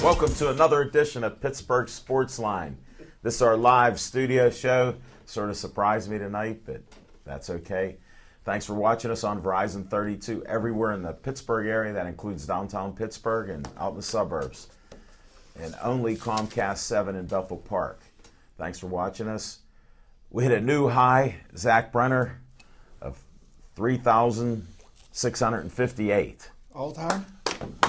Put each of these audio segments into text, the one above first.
Welcome to another edition of Pittsburgh Sportsline. This is our live studio show. Sort of surprised me tonight, but that's okay. Thanks for watching us on Verizon 32 everywhere in the Pittsburgh area. That includes downtown Pittsburgh and out in the suburbs. And only Comcast 7 in Bethel Park. Thanks for watching us. We hit a new high, Zach Brenner, of 3,658. All time?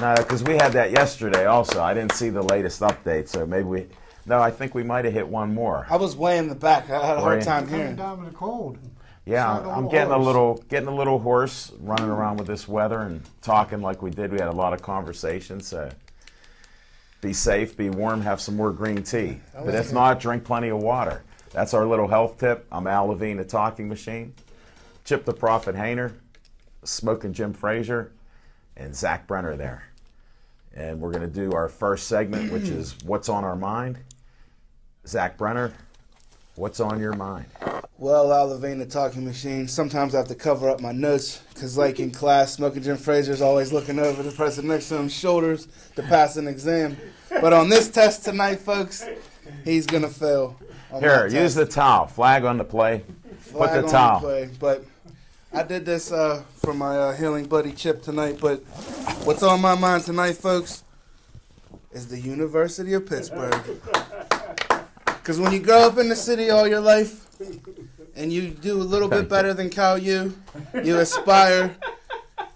No, because we had that yesterday also. I didn't see the latest update, so maybe we... No, I think we might have hit one more. I was way in the back. I had a hard time hearing. Down with the cold. Yeah, I'm getting a little hoarse running around with this weather and talking like we did. We had a lot of conversations, so be safe, be warm, have some more green tea. But if not, drink plenty of water. That's our little health tip. I'm Al Levine, the talking machine. Chip the Prophet Hayner, Smoking Jim Frazier, and Zach Brenner there. And we're going to do our first segment, which is What's on Our Mind. Zach Brenner, what's on your mind? Well, Al Levine, the talking machine. Sometimes I have to cover up my notes because, like in class, Smoking Jim Frazier is always looking over the person next to him's shoulders to pass an exam. But on this test tonight, folks, he's going to fail. Here, use the towel. Flag on the play. Put the towel. But I did this for my healing buddy Chip tonight. But what's on my mind tonight, folks, is the University of Pittsburgh. Because when you grow up in the city all your life and you do a little bit better than Cal U, you aspire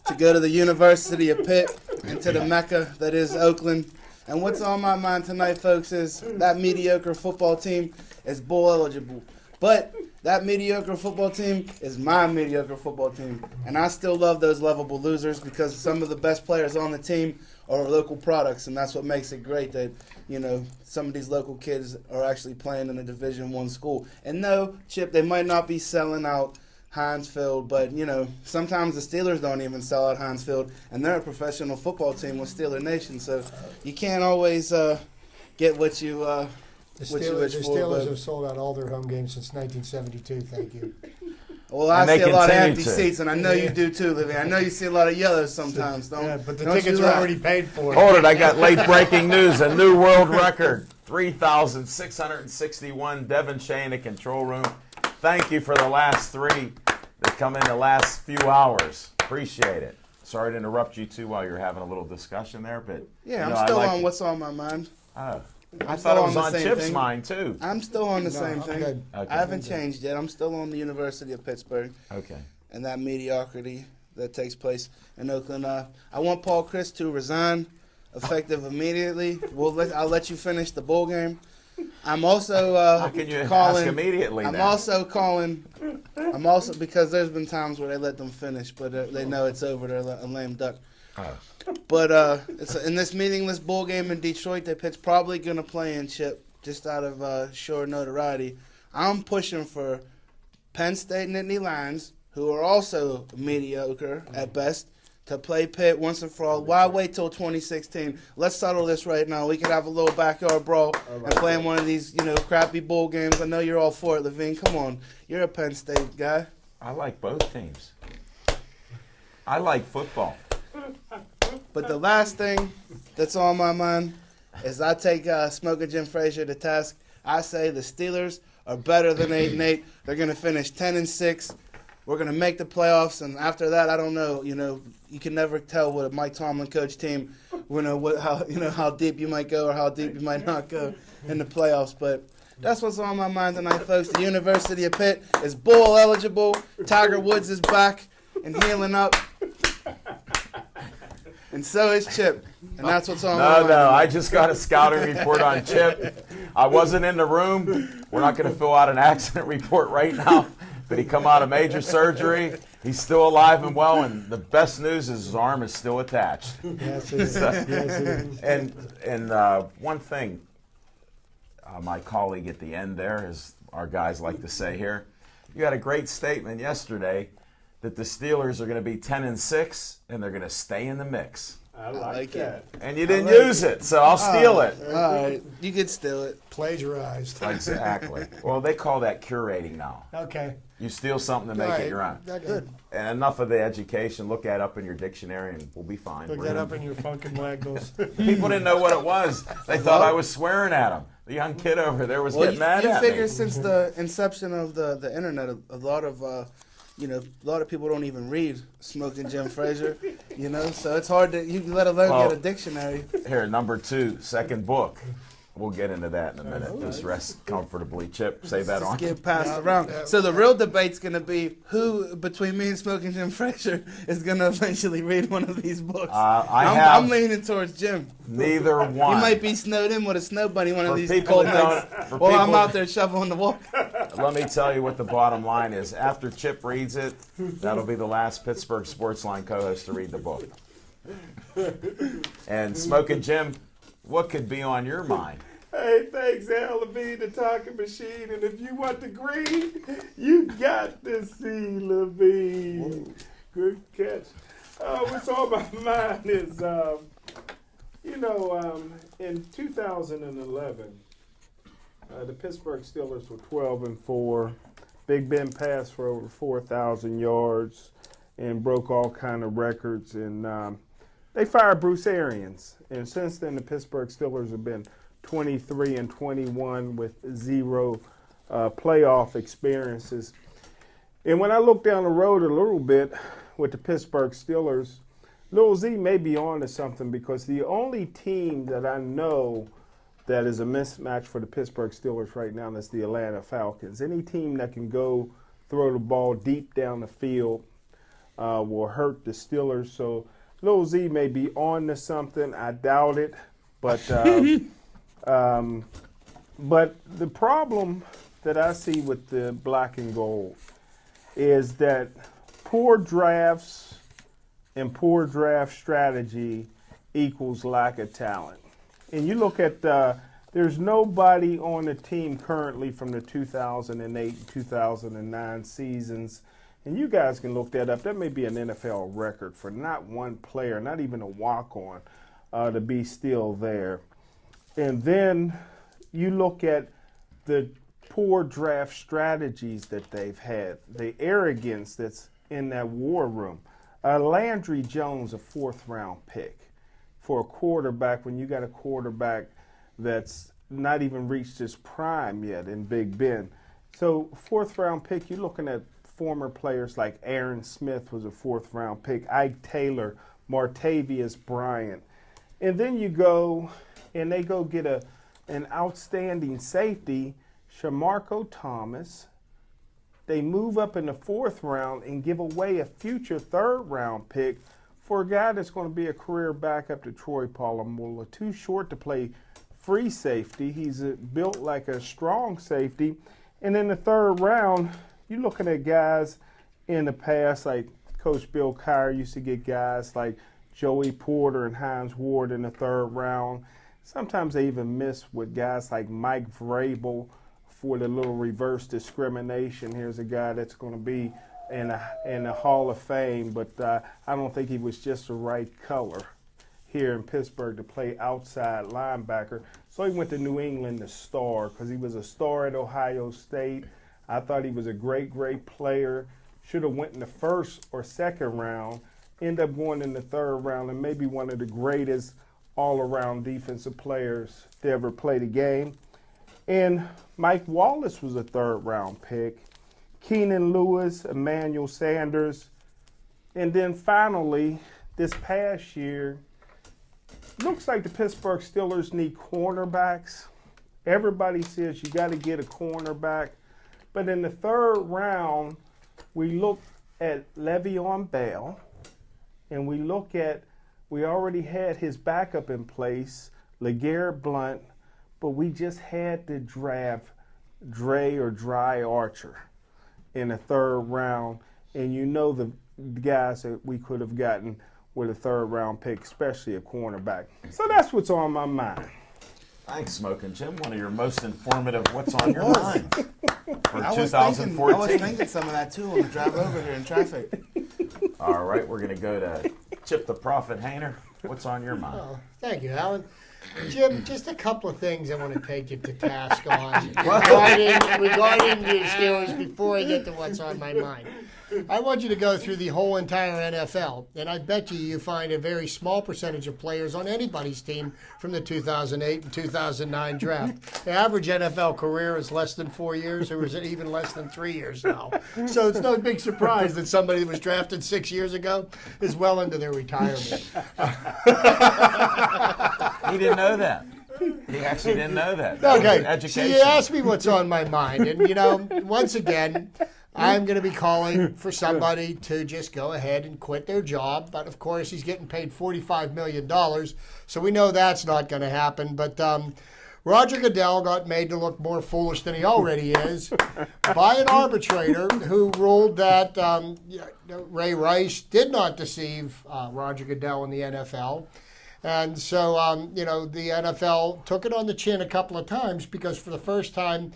to go to the University of Pitt and to the Mecca that is Oakland. And what's on my mind tonight, folks, is that mediocre football team is bowl eligible. But that mediocre football team is my mediocre football team. And I still love those lovable losers because some of the best players on the team are local products, and that's what makes it great that, you know, some of these local kids are actually playing in a Division I school. And no, Chip, they might not be selling out Heinz Field, but, you know, sometimes the Steelers don't even sell out Heinz Field, and they're a professional football team with Steeler Nation, so you can't always get what you The Steelers have sold out all their home games since 1972, thank you. Well, I see a lot of empty seats, and I know you do too, Livy. I know you see a lot of yellows sometimes. But the tickets are already paid for. Hold it, I got late breaking news. A new world record. 3,661. Devin Shea in the control room. Thank you for the last three that come in the last few hours. Appreciate it. Sorry to interrupt you, too, while you're having a little discussion there. But yeah, I'm still on What's on My mind. Oh. I thought it was on Chip's mind, too. I'm still on the same thing. Okay. I haven't changed yet. I'm still on the University of Pittsburgh. Okay. And that mediocrity that takes place in Oakland. I want Paul Chryst to resign effective immediately. I'll let you finish the bowl game. I'm also how can you ask immediately? I'm also because there's been times where they let them finish, but they know it's over. They're a lame duck. Oh. But it's in this meaningless bowl game in Detroit that Pitt's probably going to play in, Chip, just out of sure notoriety. I'm pushing for Penn State Nittany Lions, who are also mediocre at best, to play Pitt once and for all. Why wait till 2016? Let's settle this right now. We could have a little backyard brawl and play in one of these, crappy bowl games. I know you're all for it, Levine. Come on. You're a Penn State guy. I like both teams. I like football. But the last thing that's on my mind is I take Smoking Jim Frazier to task. I say the Steelers are better than 8-8. They're going to finish 10-6. We're going to make the playoffs, and after that, I don't know. You can never tell with a Mike Tomlin coach team, how deep you might go or how deep you might not go in the playoffs. But that's what's on my mind tonight, folks. The University of Pitt is bowl eligible. Tiger Woods is back and healing up. And so is Chip. And that's what's on my mind. No, I just got a scouting report on Chip. I wasn't in the room. We're not going to fill out an accident report right now. But he come out of major surgery. He's still alive and well. And the best news is his arm is still attached. Yes, it is. Yes, it is. And one thing, my colleague at the end there, as our guys like to say here, you had a great statement yesterday that the Steelers are going to be 10-6 and they're going to stay in the mix. I like that. And you didn't use it, so I'll steal it. All right, you could steal it. Plagiarized. Exactly. Well, they call that curating now. Okay. You steal something to make it your own. Good. And enough of the education. Look that up in your dictionary, and we'll be fine. Look that up in your Funkin' Wagnalls. People didn't know what it was. They thought I was swearing at them. The young kid over there was getting mad at me. You figure since the inception of the internet, a lot of people don't even read Smoking Jim Frazier, so it's hard to, let alone get a dictionary. Here, number 2, second book. We'll get into that in a minute. Just rest comfortably. Chip, say that on. Get passed around. So the real debate's going to be who, between me and Smoking Jim Frazier, is going to eventually read one of these books. I'm leaning towards Jim. Neither one. He might be snowed in with a snow bunny one of these people cold nights. I'm out there shoveling the walk. Let me tell you what the bottom line is. After Chip reads it, that'll be the last Pittsburgh Sportsline co-host to read the book. And Smoking Jim, what could be on your mind? Hey, thanks, Al Levine, the talking machine. And if you want the green, you got to see Levine. Good catch. What's on my mind is, in 2011, the Pittsburgh Steelers were 12-4. Big Ben passed for over 4,000 yards and broke all kind of records. And they fired Bruce Arians. And since then, the Pittsburgh Steelers have been 23-21 with 0 playoff experiences. And when I look down the road a little bit with the Pittsburgh Steelers, Lil Z may be on to something, because the only team that I know that is a mismatch for the Pittsburgh Steelers right now is the Atlanta Falcons. Any team that can go throw the ball deep down the field will hurt the Steelers. So Lil Z may be on to something. I doubt it. But but the problem that I see with the black and gold is that poor drafts and poor draft strategy equals lack of talent. And you look at there's nobody on the team currently from the 2008, 2009 seasons. And you guys can look that up. That may be an NFL record for not one player, not even a walk-on, to be still there. And then you look at the poor draft strategies that they've had, the arrogance that's in that war room. Landry Jones, a 4th-round pick for a quarterback, when you got a quarterback that's not even reached his prime yet in Big Ben. So 4th-round pick, you're looking at former players like Aaron Smith was a 4th-round pick, Ike Taylor, Martavius Bryant. And then you go and they go get an outstanding safety, Shamarko Thomas. They move up in the 4th round and give away a future 3rd-round pick for a guy that's going to be a career backup to Troy Polamalu. Too short to play free safety. He's built like a strong safety. And in the 3rd round, you're looking at guys in the past, like Coach Bill Cowher used to get guys like Joey Porter and Hines Ward in the 3rd round. Sometimes they even miss with guys like Mike Vrabel for the little reverse discrimination. Here's a guy that's going to be in the Hall of Fame, but I don't think he was just the right color here in Pittsburgh to play outside linebacker. So he went to New England to star, because he was a star at Ohio State. I thought he was a great, great player. Should have went in the 1st or 2nd round. End up going in the 3rd round, and maybe one of the greatest all-around defensive players to ever play the game. And Mike Wallace was a 3rd-round pick. Keenan Lewis, Emmanuel Sanders. And then finally, this past year, looks like the Pittsburgh Steelers need cornerbacks. Everybody says you got to get a cornerback. But in the 3rd round, we look at Le'Veon Bell, and we already had his backup in place, LeGarrette Blount, but we just had to draft Dry Archer in the 3rd round. And you know the guys that we could have gotten with a 3rd-round pick, especially a cornerback. So that's what's on my mind. Thanks, Smoking Jim. One of your most informative what's on your mind for I 2014. was thinking some of that, too, on the drive over here in traffic. All right, we're going to go to Chip the Prophet Hayner. What's on your mind? Oh, thank you, Alan. Jim, just a couple of things I want to take you to task on regarding the Steelers before I get to what's on my mind. I want you to go through the whole entire NFL, and I bet you find a very small percentage of players on anybody's team from the 2008 and 2009 draft. The average NFL career is less than 4 years, or is it even less than 3 years now? So it's no big surprise that somebody that was drafted 6 years ago is well into their retirement. He didn't know that. He actually didn't know that. Okay, so you asked me what's on my mind, and once again, I'm going to be calling for somebody to just go ahead and quit their job. But, of course, he's getting paid $45 million, so we know that's not going to happen. But Roger Goodell got made to look more foolish than he already is by an arbitrator who ruled that Ray Rice did not deceive Roger Goodell in the NFL. And so, the NFL took it on the chin a couple of times because for the first time,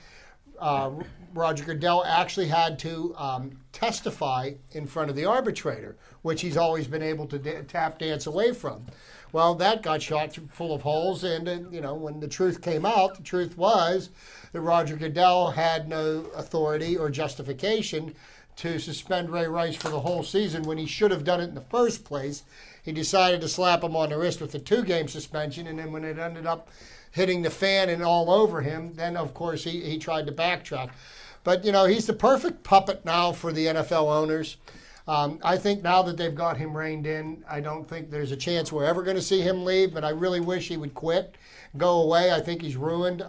Roger Goodell actually had to testify in front of the arbitrator, which he's always been able to tap dance away from. Well, that got shot full of holes, and when the truth came out, the truth was that Roger Goodell had no authority or justification to suspend Ray Rice for the whole season when he should have done it in the first place. He decided to slap him on the wrist with a 2-game suspension, and then when it ended up hitting the fan and all over him, then, of course, he tried to backtrack. But, he's the perfect puppet now for the NFL owners. I think now that they've got him reined in, I don't think there's a chance we're ever going to see him leave, but I really wish he would quit, go away. I think he's ruined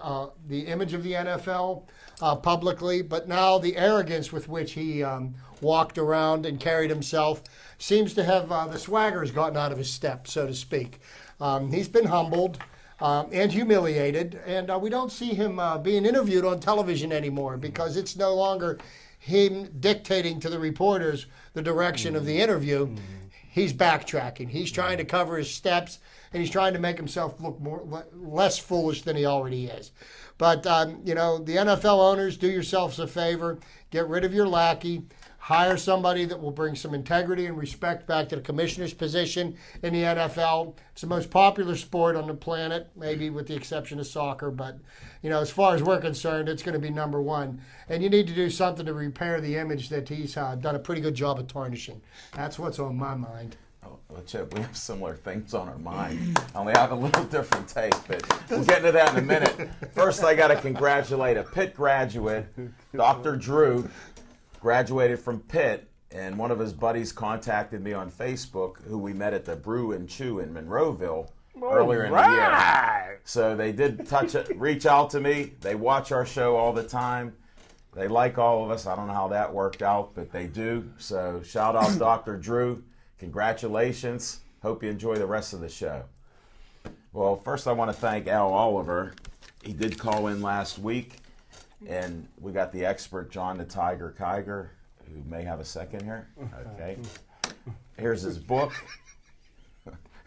the image of the NFL publicly. But now the arrogance with which he walked around and carried himself seems to have the swagger has gotten out of his step, so to speak. He's been humbled and humiliated, and we don't see him being interviewed on television anymore because it's no longer him dictating to the reporters the direction of the interview. He's backtracking. He's trying to cover his steps, and he's trying to make himself look less foolish than he already is. But, the NFL owners, do yourselves a favor. Get rid of your lackey. Hire somebody that will bring some integrity and respect back to the commissioner's position in the NFL. It's the most popular sport on the planet, maybe with the exception of soccer. But, as far as we're concerned, it's going to be number one. And you need to do something to repair the image that he's done a pretty good job of tarnishing. That's what's on my mind. Well, Chip, we have similar things on our mind. Only have a little different take, but we'll get into that in a minute. First, I got to congratulate a Pitt graduate, Dr. Drew. Graduated from Pitt, and one of his buddies contacted me on Facebook, who we met at the Brew and Chew in Monroeville earlier in the year. So they did reach out to me. They watch our show all the time. They like all of us. I don't know how that worked out, but they do. So shout out Dr. Drew. Congratulations. Hope you enjoy the rest of the show. Well, first I want to thank Al Oliver. He did call in last week. And we got the expert, John the Tiger Kiger, who may have a second here. Okay. Here's his book.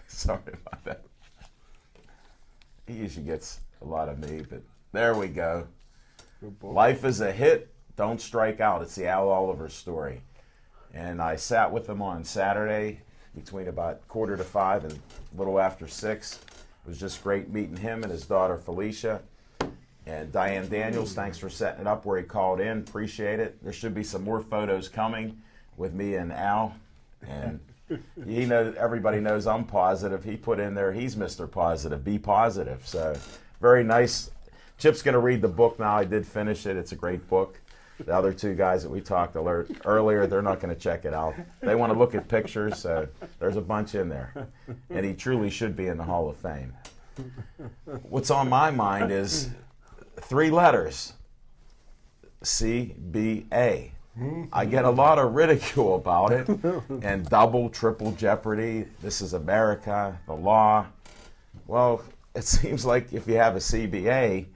Sorry about that. He usually gets a lot of me, but there we go. Life is a hit, don't strike out. It's the Al Oliver story. And I sat with him on Saturday between about 4:45 and a little after 6. It was just great meeting him and his daughter, Felicia. And Diane Daniels, thanks for setting it up where he called in. Appreciate it. There should be some more photos coming with me and Al. And everybody knows I'm positive. He put in there, he's Mr. Positive. Be positive. So very nice. Chip's going to read the book now. I did finish it. It's a great book. The other two guys that we talked earlier, they're not going to check it out. They want to look at pictures, so there's a bunch in there. And he truly should be in the Hall of Fame. What's on my mind is 3 letters, CBA. I get a lot of ridicule about it, and double, triple jeopardy. This is America, the law. Well, it seems like if you have a CBA,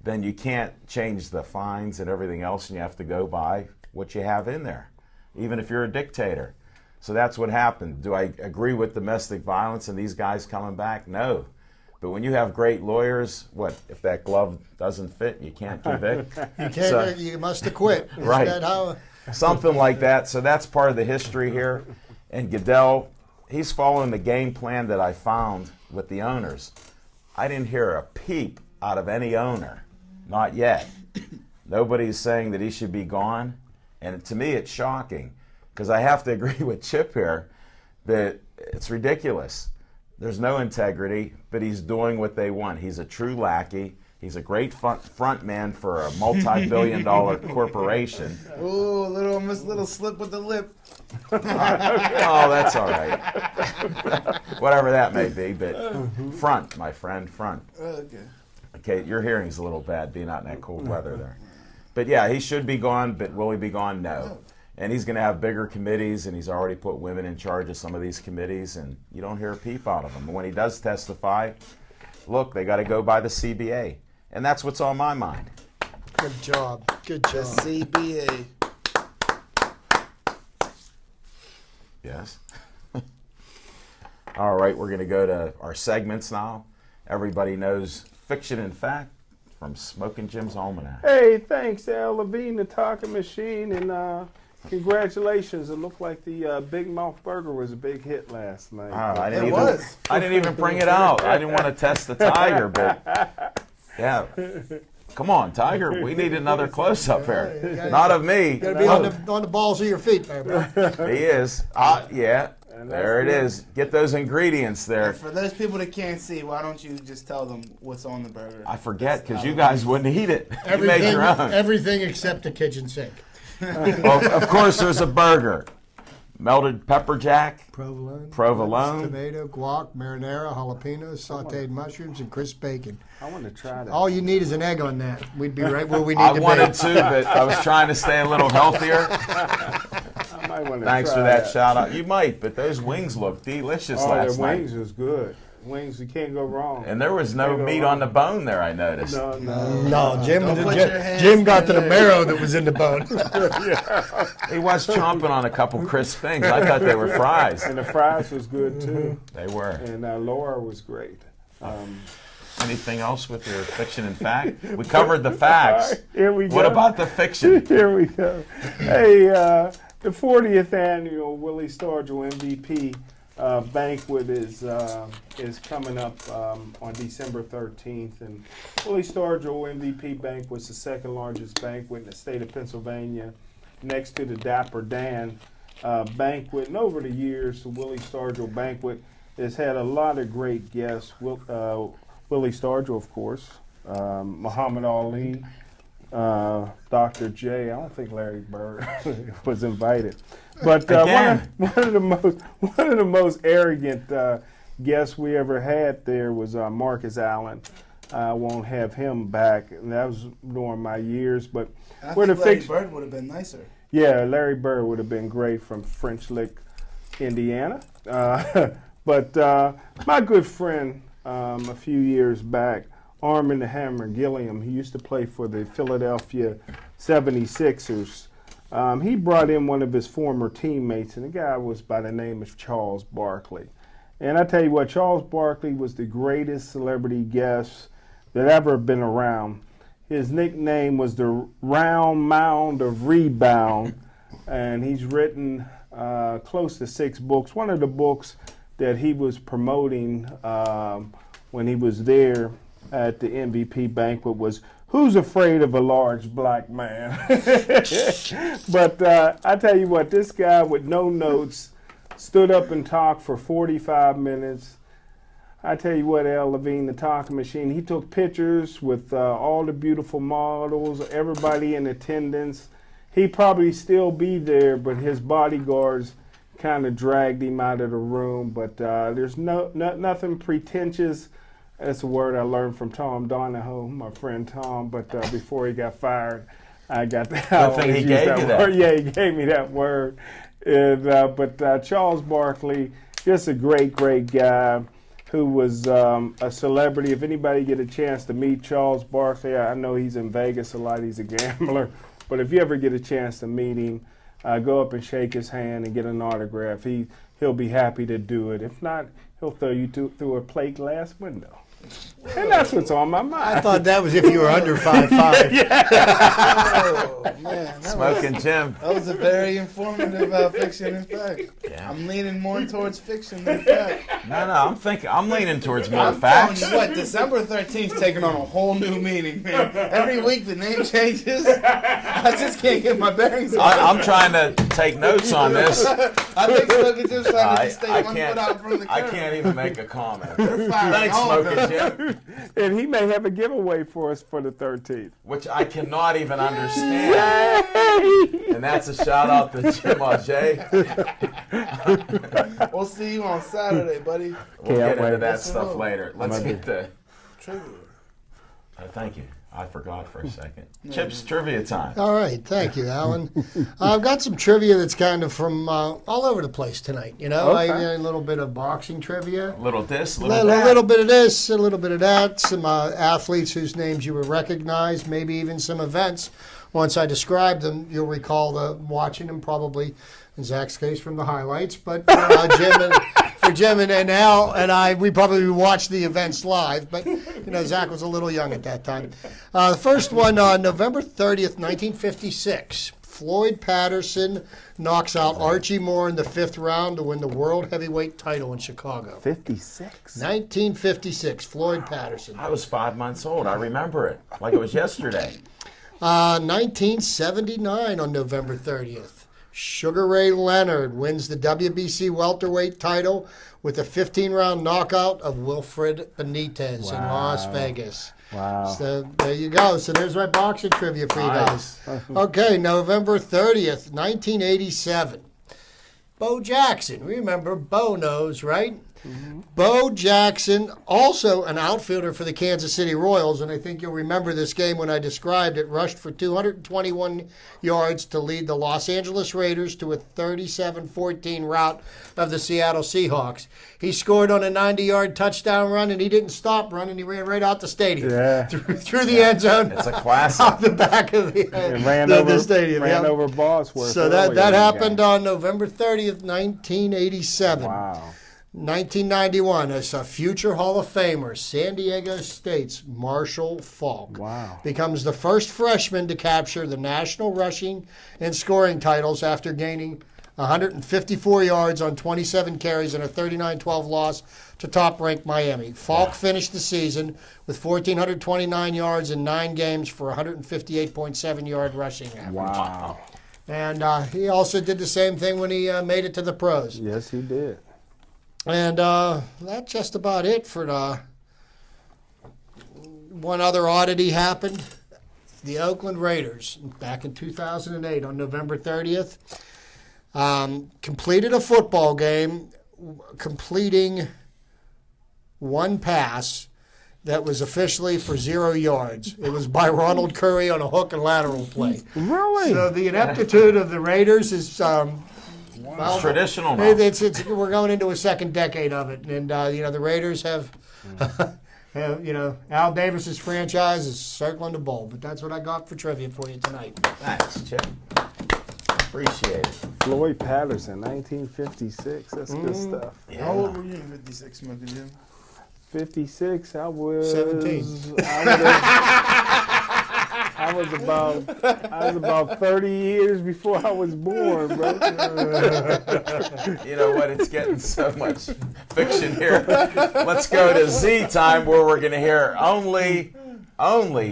then you can't change the fines and everything else, and you have to go by what you have in there, even if you're a dictator. So that's what happened. Do I agree with domestic violence and these guys coming back? No. But when you have great lawyers, what if that glove doesn't fit? You can't convict. You can't. You must have quit. Right. Isn't that how? Something like that. So that's part of the history here. And Goodell, he's following the game plan that I found with the owners. I didn't hear a peep out of any owner. Not yet. Nobody's saying that he should be gone. And to me, it's shocking because I have to agree with Chip here that it's ridiculous. There's no integrity, but he's doing what they want. He's a true lackey. He's a great front man for a multi-billion-dollar corporation. Ooh, little slip with the lip. Oh, that's all right. Whatever that may be, but front, my friend, front. Okay. Okay, your hearing's a little bad being out in that cold weather there. But yeah, he should be gone, but will he be gone? No. And he's going to have bigger committees, and he's already put women in charge of some of these committees, and you don't hear a peep out of him. And when he does testify, look, they got to go by the CBA. And that's what's on my mind. Good job. Good job. CBA. Yes. All right, we're going to go to our segments now. Everybody knows Fiction and Fact from Smoking Jim's Almanac. Hey, thanks, Al Levine, the talking machine, and congratulations. It looked like the Big Mouth Burger was a big hit last night. I didn't even bring it out. I didn't want to test the tiger, but yeah. Come on, Tiger. We need another close-up here. Not of me. You gotta be on the balls of your feet, there, bro. He is. Yeah. There it is. Get those ingredients there. For those people that can't see, why don't you just tell them what's on the burger? I forget because you guys wouldn't eat it. You made your own. Everything except the kitchen sink. Well, of course, there's a burger. Melted pepper jack, provolone, tomato, guac, marinara, jalapenos, sauteed mushrooms, and crisp bacon. I want to try that. All you need is an egg on that. We'd be right where we need to be. I wanted to, but I was trying to stay a little healthier. I might want to Thanks for that shout out. You might, but those wings look delicious last night. The wings was good. Wings, you can't go wrong. And there was no meat on the bone there, I noticed. No, Jim got to the marrow that was in the bone. He was chomping on a couple crisp things. I thought they were fries. And the fries was good, too. They were. And Laura was great. Anything else with your fiction and fact? We covered the facts. Right, here we go. What about the fiction? Here we go. Hey, the 40th annual Willie Stargell MVP banquet is coming up on December 13th, and Willie Stargell MVP banquet was the second largest banquet in the state of Pennsylvania, next to the Dapper Dan banquet. And over the years, the Willie Stargell banquet has had a lot of great guests. Willie Stargell, of course, Muhammad Ali, Dr. J. I don't think Larry Bird was invited. But one of the most arrogant guests we ever had there was Marcus Allen. I won't have him back, and that was during my years. But I think Larry Bird would have been nicer. Yeah, Larry Bird would have been great from French Lick, Indiana. But my good friend a few years back, Armin the Hammer Gilliam, he used to play for the Philadelphia 76ers. He brought in one of his former teammates, and the guy was by the name of Charles Barkley. And I tell you what, Charles Barkley was the greatest celebrity guest that ever been around. His nickname was the Round Mound of Rebound, and he's written close to 6 books. One of the books that he was promoting when he was there at the MVP banquet was Who's Afraid of a Large Black Man? But I tell you what, this guy with no notes stood up and talked for 45 minutes. I tell you what, Al Levine, the talking machine, he took pictures with all the beautiful models, everybody in attendance. He'd probably still be there, but his bodyguards kind of dragged him out of the room. But there's nothing pretentious. That's a word I learned from Tom Donahoe, my friend Tom. But before he got fired, I got that. I think he gave you that. Yeah, he gave me that word. And, but Charles Barkley, just a great, great guy who was a celebrity. If anybody get a chance to meet Charles Barkley, I know he's in Vegas a lot. He's a gambler. But if you ever get a chance to meet him, go up and shake his hand and get an autograph. He'll be happy to do it. If not, he'll throw you through a plate glass window. And that's what's on my I mind. thought that was if you were under 5'5". Oh, man. Smoking Jim. That was a very informative fiction and fact. Yeah. I'm leaning more towards fiction than fact. No, I'm leaning towards more I'm facts. telling you what, December 13th is taking on a whole new meaning, man. Every week the name changes. I just can't get my bearings on it. I'm trying to take notes on this. I think Smoking Jim's trying to just stay I one foot out from the I curb. can't even make a comment. You're firing Thanks, all of Smoking them. Jim. And he may have a giveaway for us for the 13th. Which I cannot even understand. And that's a shout out to Jim Ajay. We'll see you on Saturday, buddy. We'll Can't get into wait. that Yes, stuff sir. later. Let's get the. Trivia. Thank you. I forgot for a second. Chips trivia time. All right, thank you, Alan. I've got some trivia that's kind of from all over the place tonight. You know, Okay. a little bit of boxing trivia, Little this, a little that. little bit of this, a little bit of that. Some athletes whose names you would recognize, maybe even some events. Once I describe them, you'll recall watching them probably. In Zach's case, from the highlights, but Jim and Al and I, we probably watched the events live, but Zach was a little young at that time. The first one on November 30th, 1956, Floyd Patterson knocks out Archie Moore in the 5th round to win the world heavyweight title in Chicago. 56. 1956, Floyd Patterson. I was 5 months old. I remember it like it was yesterday. 1979 on November 30th. Sugar Ray Leonard wins the WBC welterweight title with a 15-round knockout of Wilfred Benitez in Las Vegas. Wow. So there you go. So there's my boxing trivia for you guys. Nice. Okay, November 30th, 1987. Bo Jackson. Remember, Bo knows, right? Mm-hmm. Bo Jackson, also an outfielder for the Kansas City Royals, and I think you'll remember this game when I described it, rushed for 221 yards to lead the Los Angeles Raiders to a 37-14 rout of the Seattle Seahawks. He scored on a 90-yard touchdown run, and he didn't stop running. He ran right out the stadium, through the end zone. It's a classic. Out the back of the stadium. Ran yeah. over Bosworth. So that happened on November 30th, 1987. Wow. 1991, as a future Hall of Famer, San Diego State's Marshall Faulk becomes the first freshman to capture the national rushing and scoring titles after gaining 154 yards on 27 carries in a 39-12 loss to top-ranked Miami. Faulk finished the season with 1,429 yards in 9 games for 158.7-yard rushing average. Wow. And he also did the same thing when he made it to the pros. Yes, he did. And that's just about it for one other oddity happened. The Oakland Raiders, back in 2008 on November 30th, completed a football game, completing one pass that was officially for 0 yards. It was by Ronald Curry on a hook and lateral play. Really? So the ineptitude of the Raiders is... Well, It's traditional now. We're going into a second decade of it, and the Raiders have, Al Davis's franchise is circling the bowl. But that's what I got for trivia for you tonight. Thanks, Chip. Appreciate it. Floyd Patterson, 1956. That's good stuff. Yeah. How old were you in 56, Smoking Jim? 56, I was 17. I was about 30 years before I was born, bro. You know what? It's getting so much fiction here. Let's go to Z time where we're going to hear only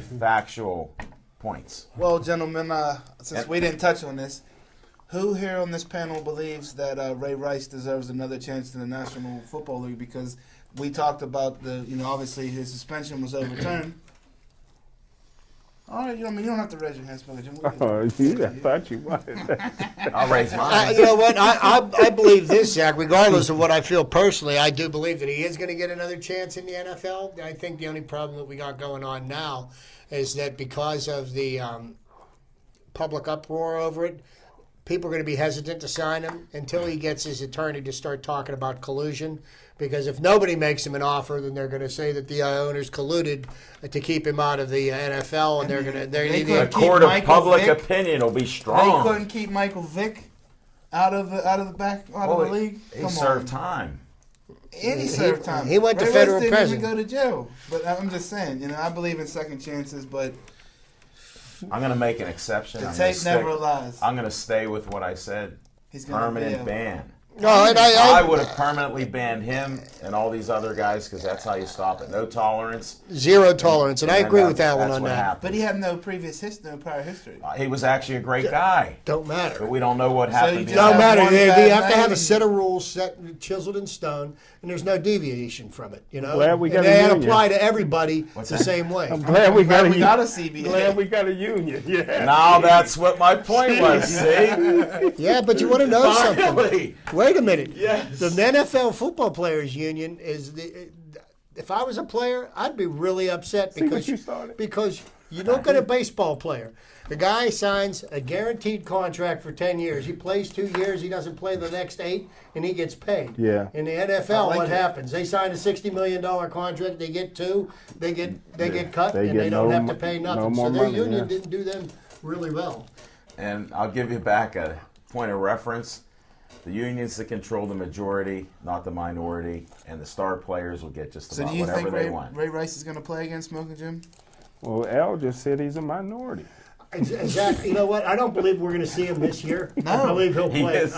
factual points. Well, gentlemen, since we didn't touch on this, who here on this panel believes that Ray Rice deserves another chance in the National Football League? Because we talked about obviously his suspension was overturned. All right, you don't have to raise your hands, Smoking Jim. I thought you might. I'll raise mine. You know what? I believe this, Zach. Regardless of what I feel personally, I do believe that he is going to get another chance in the NFL. I think the only problem that we got going on now is that because of the public uproar over it, people are going to be hesitant to sign him until he gets his attorney to start talking about collusion. Because if nobody makes him an offer, then they're going to say that the owners colluded to keep him out of the NFL, and they're going to. The court of public opinion will be strong. They couldn't keep Michael Vick out of the league. He served time. And he served time. He went to Ray federal Rice prison. didn't even go to jail. But I'm just saying, I believe in second chances, but I'm going to make an exception. the tape never lies. I'm going to stay with what I said. He's gonna Permanent ban. No, and I would have permanently banned him and all these other guys because that's how you stop it. No tolerance. Zero tolerance, and I agree with that one that's on what that. happened. But he had no prior history. He was actually a great guy, Don't matter. but we don't know what happened. you just Don't behind have matter. one You bad have to have a night. set of rules set chiseled in stone, and there's no deviation from it. Glad we got and a they union. apply to everybody What's the that? same way. I'm glad we got Glad we got a a CBA. Glad we got a union. Yeah. Now that's what my point was. See, Yeah, but you want to know something? finally. Wait a minute. Yes. The NFL Football Players Union is the. If I was a player, I'd be really upset See what because you started? because you look at a baseball player. The guy signs a guaranteed contract for 10 years. He plays 2 years. He doesn't play the next 8, and he gets paid. Yeah. In the NFL, like what it. happens? They sign a $60 million contract. They get 2. They get cut, They and get they don't no have to mo- pay no nothing. more So their money, union yeah. didn't do them really well. And I'll give you back a point of reference. The unions that control the majority, not the minority, and the star players will get just So about do you whatever think they Ray, want. Ray Rice is going to play against Smoking Jim? Well, Al just said he's a minority. Exactly. You know what? I don't believe we're going to see him this year. No. I believe he'll He play. is. It's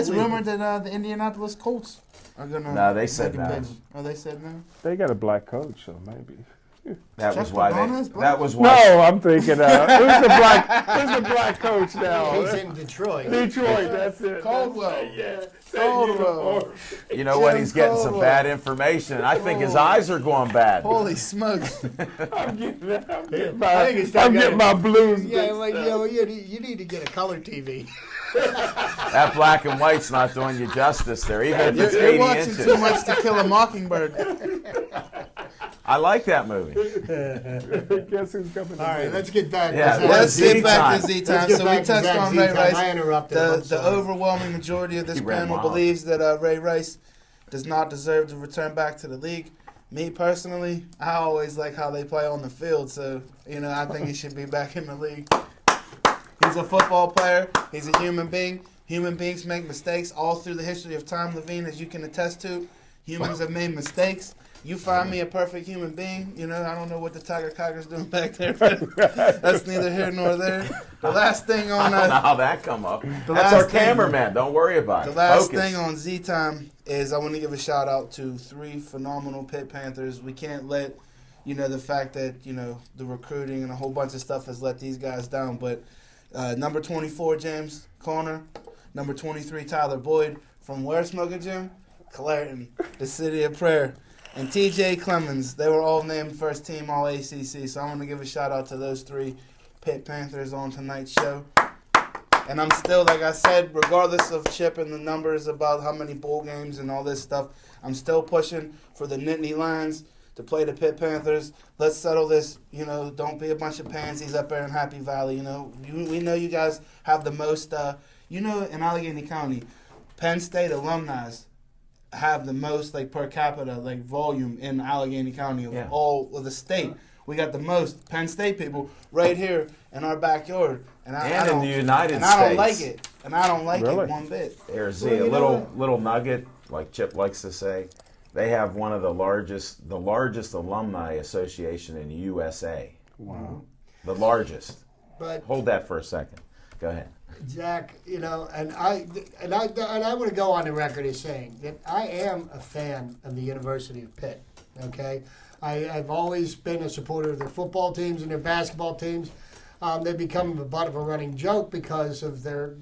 believe rumored that the Indianapolis Colts are going to. No, they said no. Oh, they said no. They got a black coach, so maybe. That Chuck was why Pagano is black? That was why. No, I'm thinking who's the black coach now? He's in Detroit. Detroit, that's it. Caldwell. Yeah. Caldwell. You know what? Jim He's getting some Caldwell. bad information. I think his eyes are going bad. Holy smokes. I'm getting I think it's time to- my blues. Yeah, mixed well, up. you need to get a color TV. That black and white's not doing you justice there, even if it's You're 80 watching inches. too much To Kill a Mockingbird. I like that movie. Guess who's coming? All right, let's get back. Yeah, to Let's Z get back time. to Z Let's time. get So we back to touched Zach on Z Ray time. Rice. I interrupted him. I'm The sorry. overwhelming majority of this He ran panel wild. believes that Ray Rice does not deserve to return back to the league. Me personally, I always like how they play on the field, so I think he should be back in the league. He's a football player. He's a human being. Human beings make mistakes all through the history of time, Levine, as you can attest to. Humans have made mistakes. You find me a perfect human being. I don't know what the Tiger Cocker's doing back there, but that's neither here nor there. The last thing I on don't know how that come up. That's last our thing- cameraman. Don't worry about The it. last Focus. thing on Z Time is I want to give a shout out to 3 phenomenal Pitt Panthers. We can't let, the fact that, the recruiting and a whole bunch of stuff has let these guys down. But number 24, James Conner. Number 23, Tyler Boyd. From where, Smoking Jim? Clareton, the city of prayer. And TJ Clemens. They were all named first team All ACC. So I want to give a shout out to those 3 Pitt Panthers on tonight's show. And I'm still, like I said, regardless of Chip and the numbers about how many bowl games and all this stuff, I'm still pushing for the Nittany Lions to play the Pitt Panthers. Let's settle this. Don't be a bunch of pansies up there in Happy Valley. We know you guys have the most, in Allegheny County, Penn State alumni have the most, per capita, volume in Allegheny County of all of the state. We got the most Penn State people right here in our backyard. And I in don't, the United and I don't States. like it. And I don't like Really? it one bit. There's Well, a you know little nugget, like Chip likes to say. They have one of the largest alumni association in the USA. Wow. The largest. But Hold that for a second. Go ahead. Zach, and I want to go on the record as saying that I am a fan of the University of Pitt. Okay, I've always been a supporter of their football teams and their basketball teams. They've become a butt of a running joke because of their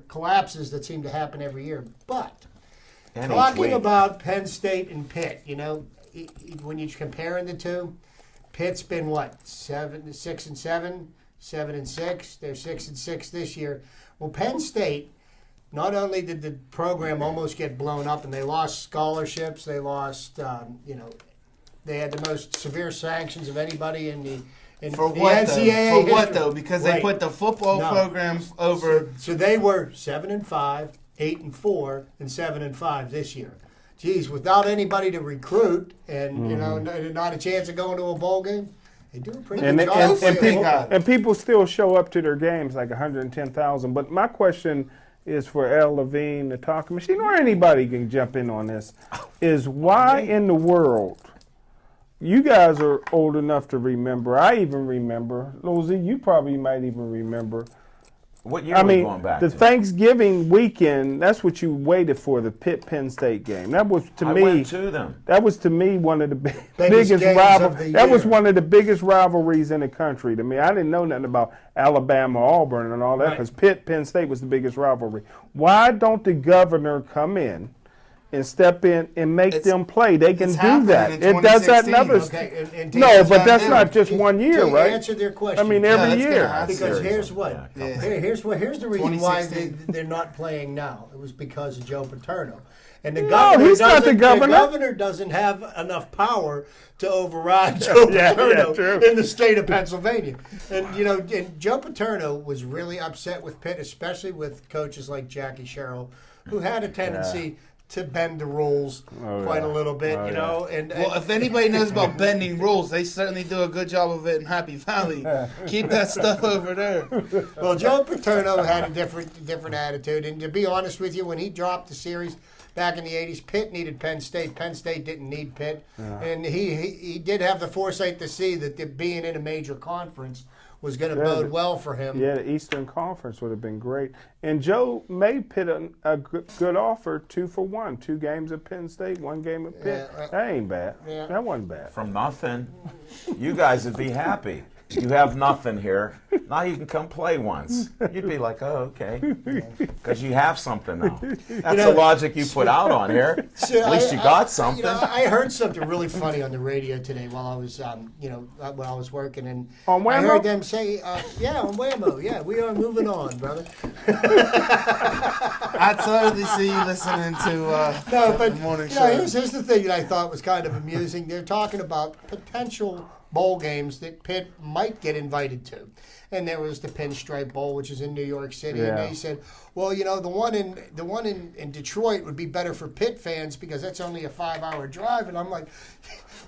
collapses that seem to happen every year. But And each talking week. about Penn State and Pitt, when you're comparing the two, Pitt's been what 6-7, 7-6. They're 6-6 this year. Well, Penn State, not only did the program almost get blown up and they lost scholarships, they lost, they had the most severe sanctions of anybody in the For the what, NCAA though? For what, history. though? Because they Right. put the football No. programs over. So they were 7-5, 8-4, and 7-5 this year. Geez, without anybody to recruit and not a chance of going to a bowl game, they do a pretty And, good and, job. and, Thank people, God. and people still show up to their games like 110,000. But my question is for L. Levine, the talking machine, or anybody can jump in on this, is why in the world, you guys are old enough to remember, I even remember, Losey, you probably might even remember. What year are we going back the to? Thanksgiving weekend, that's what you waited for, the Pitt-Penn State game. That was, to me, went to them. That was, to me, one of the Biggest biggest games rivalries. of the That was year. one of the biggest rivalries in the country to me. I didn't know nothing about Alabama, Auburn, and all that, because Penn State was the biggest rivalry. Why don't the governor come in and step in and make them play? They can do that. It does that in other. No, but that's not just 1 year, to right? answer their question. I mean, every year. Because here's what. Yeah, Here's the reason why 2016. they're not playing now. It was because of Joe Paterno. And the No, governor he's not the governor. The governor doesn't have enough power to override Joe Paterno true. in the state of Pennsylvania. And and Joe Paterno was really upset with Pitt, especially with coaches like Jackie Sherrill, who had a tendency to bend the rules quite a little bit, And Well, if anybody knows about bending rules, they certainly do a good job of it in Happy Valley. Keep that stuff over there. well, Joe Paterno had a different attitude, and to be honest with you, when he dropped the series back in the '80s, Pitt needed Penn State. Penn State didn't need Pitt, and he did have the foresight to see that being in a major conference was going to bode well for him. Yeah, the Eastern Conference would have been great. And Joe made Pitt a good offer, 2 for 1. 2 games at Penn State, 1 game at Pitt. That ain't bad. Yeah. That wasn't bad. From nothing, you guys would be happy. You have nothing here. Now you can come play once. You'd be like, oh, okay. Because you have something now. That's the logic you put out on here. At least you got something. I heard something really funny on the radio today while I was, while I was working, and On Whammo? I heard them say, "Yeah, on Whammo, yeah, we are moving on, brother." I totally see you listening to the morning show. Here's the thing that I thought was kind of amusing. They're talking about potential bowl games that Pitt might get invited to. And there was the Pinstripe Bowl, which is in New York City, and they said, well, the one in Detroit would be better for Pitt fans because that's only a 5-hour drive. And I'm like,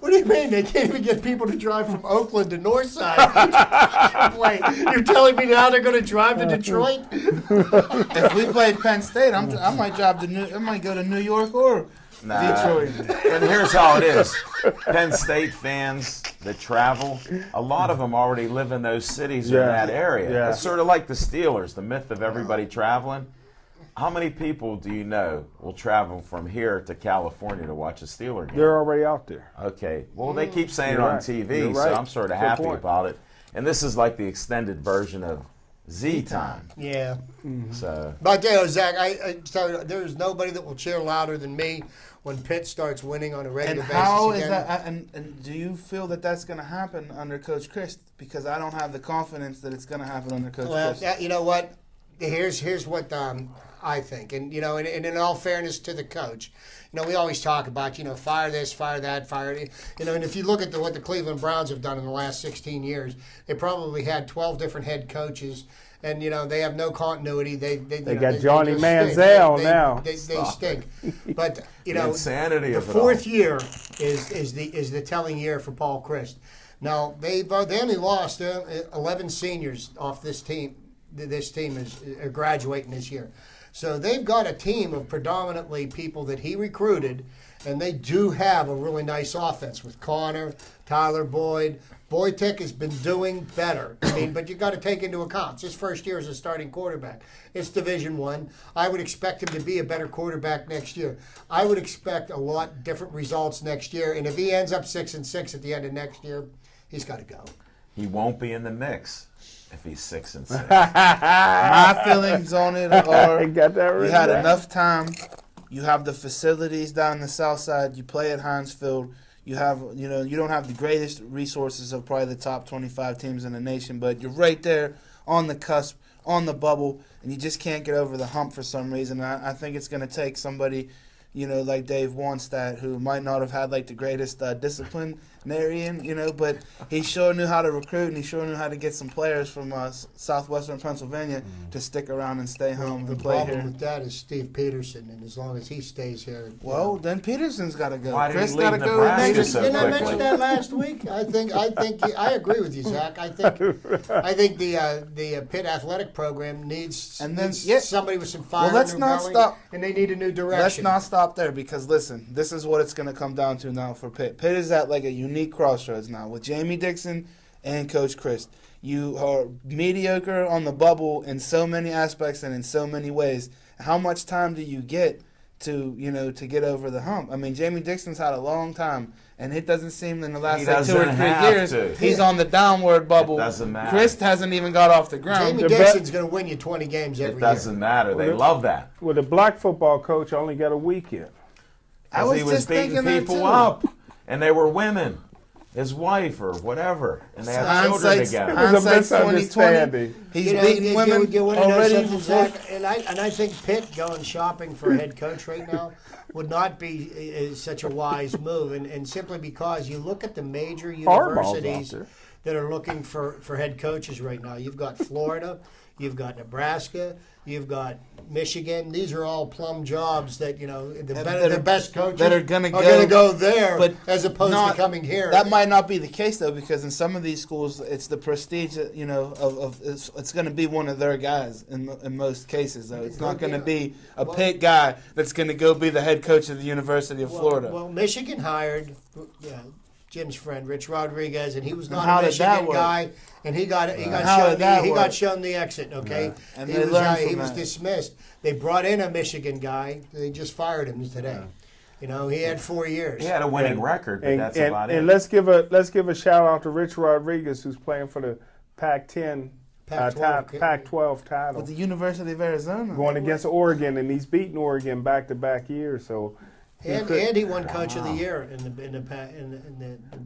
what do you mean they can't even get people to drive from Oakland to Northside? Wait, you're telling me now they're going to drive to Detroit? If we played Penn State, I might I might go to New York or Detroit. And here's how it is. Penn State fans that travel, a lot of them already live in those cities or in that area. Yeah. It's sort of like the Steelers, the myth of everybody traveling. How many people do you know will travel from here to California to watch a Steeler game? They're already out there. Okay. Well, they keep saying it You're on right. TV, You're so right. I'm sort of Good happy point. about it. And this is like the extended version of Z Time. Yeah. So But Zach, so there's nobody that will cheer louder than me when Pitt starts winning on a regular And basis how is again. that? And do you feel that that's going to happen under Coach Christ? Because I don't have the confidence that it's going to happen under Coach Well, Christ. you know what? Here's what I think, and and in all fairness to the coach, we always talk about fire this, fire that, fire and if you look at what the Cleveland Browns have done in the last 16 years, they probably had 12 different head coaches. And they have no continuity. They got Johnny just Manziel stink. now. They stink. But the insanity the of it all. fourth year is the telling year for Paul Christ. Now they only lost 11 seniors off this team. This team is graduating this year, so they've got a team of predominantly people that he recruited, and they do have a really nice offense with Connor, Tyler Boyd. Wojtek has been doing better. But you got to take into account it's his first year as a starting quarterback. It's Division I. I would expect him to be a better quarterback next year. I would expect a lot different results next year. And if he ends up 6-6 at the end of next year, he's got to go. he won't be in the mix if he's 6-6. My feelings on it are Got that you written had down. enough time. You have the facilities down the south side. You play at Heinz Field. You have, you don't have the greatest resources of probably the top 25 teams in the nation, but you're right there on the cusp, on the bubble, and you just can't get over the hump for some reason. I think it's going to take somebody like Dave Wannstedt, who might not have had like the greatest disciplinarian, but he sure knew how to recruit, and he sure knew how to get some players from southwestern Pennsylvania to stick around and stay home and play here. The problem with that is Steve Peterson, and as long as he stays here. Well, then Peterson's got to go. Why did Chris he leave got to go. Nebraska so Didn't I quickly? mention that last week? I think I agree with you, Zach. I think the Pitt athletic program needs somebody with some fire. Well, let's in their not belly, stop. and they need a new direction. Let's not stop there, because listen, this is what it's going to come down to now for Pitt. Pitt is at like a unique crossroads now with Jamie Dixon and Coach Chris. You are mediocre on the bubble in so many aspects and in so many ways. How much time do you get to get over the hump? I mean, Jamie Dixon's had a long time, and it doesn't seem in the last 2 or 3 years he's on the downward bubble. It doesn't matter. Chris hasn't even got off the ground. Jamie Dixon's going to win you 20 games every It doesn't matter. They love that. Well, the black football coach only got a week in. Because he was just beating thinking that people too. up, and they were women, his wife or whatever, and they had children together. Hindsight's 2020. misunderstanding. He's beating women you already. Zach, and I think Pitt going shopping for a head coach right now would not be such a wise move, and simply because you look at the major universities that are looking for head coaches right now. You've got Florida, you've got Nebraska, you've got Michigan. These are all plum jobs that the best coaches that are going to go there, but as opposed to coming here. That might not be the case though, because in some of these schools, it's the prestige, it's going to be one of their guys in most cases. Though it's not going to be a Pitt guy that's going to go be the head coach of the University of Florida. Well, Michigan hired Jim's friend Rich Rodriguez, and he was not how a did that Michigan work? guy, and he got shown the exit. Okay, Yeah. And he they was learned from he was that. dismissed. They brought in a Michigan guy. They just fired him today. He had 4 years. He had a winning record, but that's about it. And let's give a shout out to Rich Rodriguez, who's playing for the Pac-10, Pac-12 title. With the University of Arizona. Going against Oregon, and he's beaten Oregon back-to-back years. So, And he won Coach of the Year in the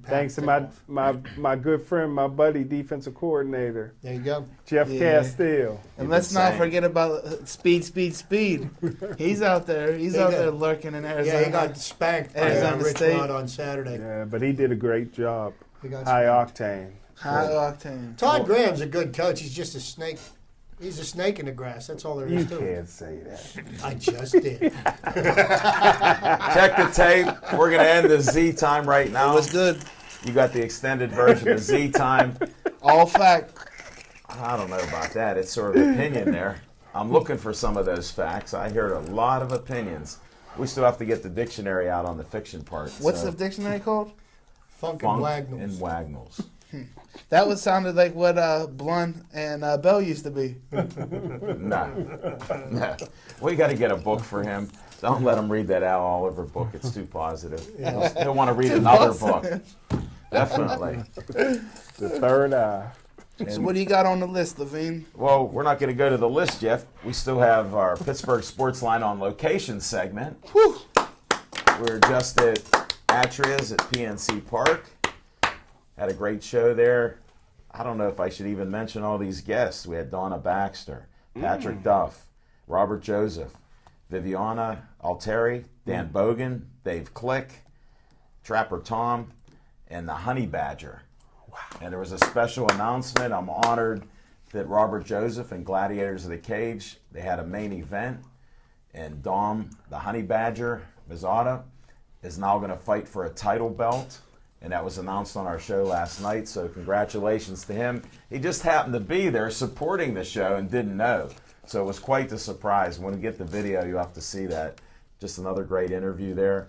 thanks to my good friend, my buddy, defensive coordinator. There you go, Jeff Castile. And let's not forget about speed. He's out there. He's out there lurking in Arizona. Yeah, he got spanked by Arizona Rich State Rod on Saturday. Yeah, but he did a great job. He got High spanked. octane. High octane. Todd Graham's a good coach. He's just a snake. He's a snake in the grass. That's all there You is to it. can't say that. I just did. Check the tape. We're going to end the Z time right now. It was good. You got the extended version of Z time. All fact. I don't know about that. It's sort of opinion there. I'm looking for some of those facts. I heard a lot of opinions. We still have to get the dictionary out on the fiction part. What's the dictionary called? Funk Funk and and Wagnalls. Wagnalls. That would sounded like what Blunt and Bell used to be. No. We got to get a book for him. Don't let him read that Al Oliver book. It's too positive. He'll want to read another book. Definitely. The third eye. So what do you got on the list, Levine? Well, we're not going to go to the list, Jeff. We still have our Pittsburgh Sportsline on location segment. Whew. We're just at Atria's at PNC Park. Had a great show there. I don't know if I should even mention all these guests. We had Donna Baxter, Patrick Duff, Robert Joseph, Viviana Alteri, Dan Bogan, Dave Click, Trapper Tom, and the Honey Badger. Wow. And there was a special announcement. I'm honored that Robert Joseph and Gladiators of the Cage, they had a main event. And Dom, the Honey Badger, Mizada, is now going to fight for a title belt. And that was announced on our show last night, so congratulations to him. He just happened to be there supporting the show and didn't know. So it was quite the surprise. When we get the video, you'll have to see that. Just another great interview there.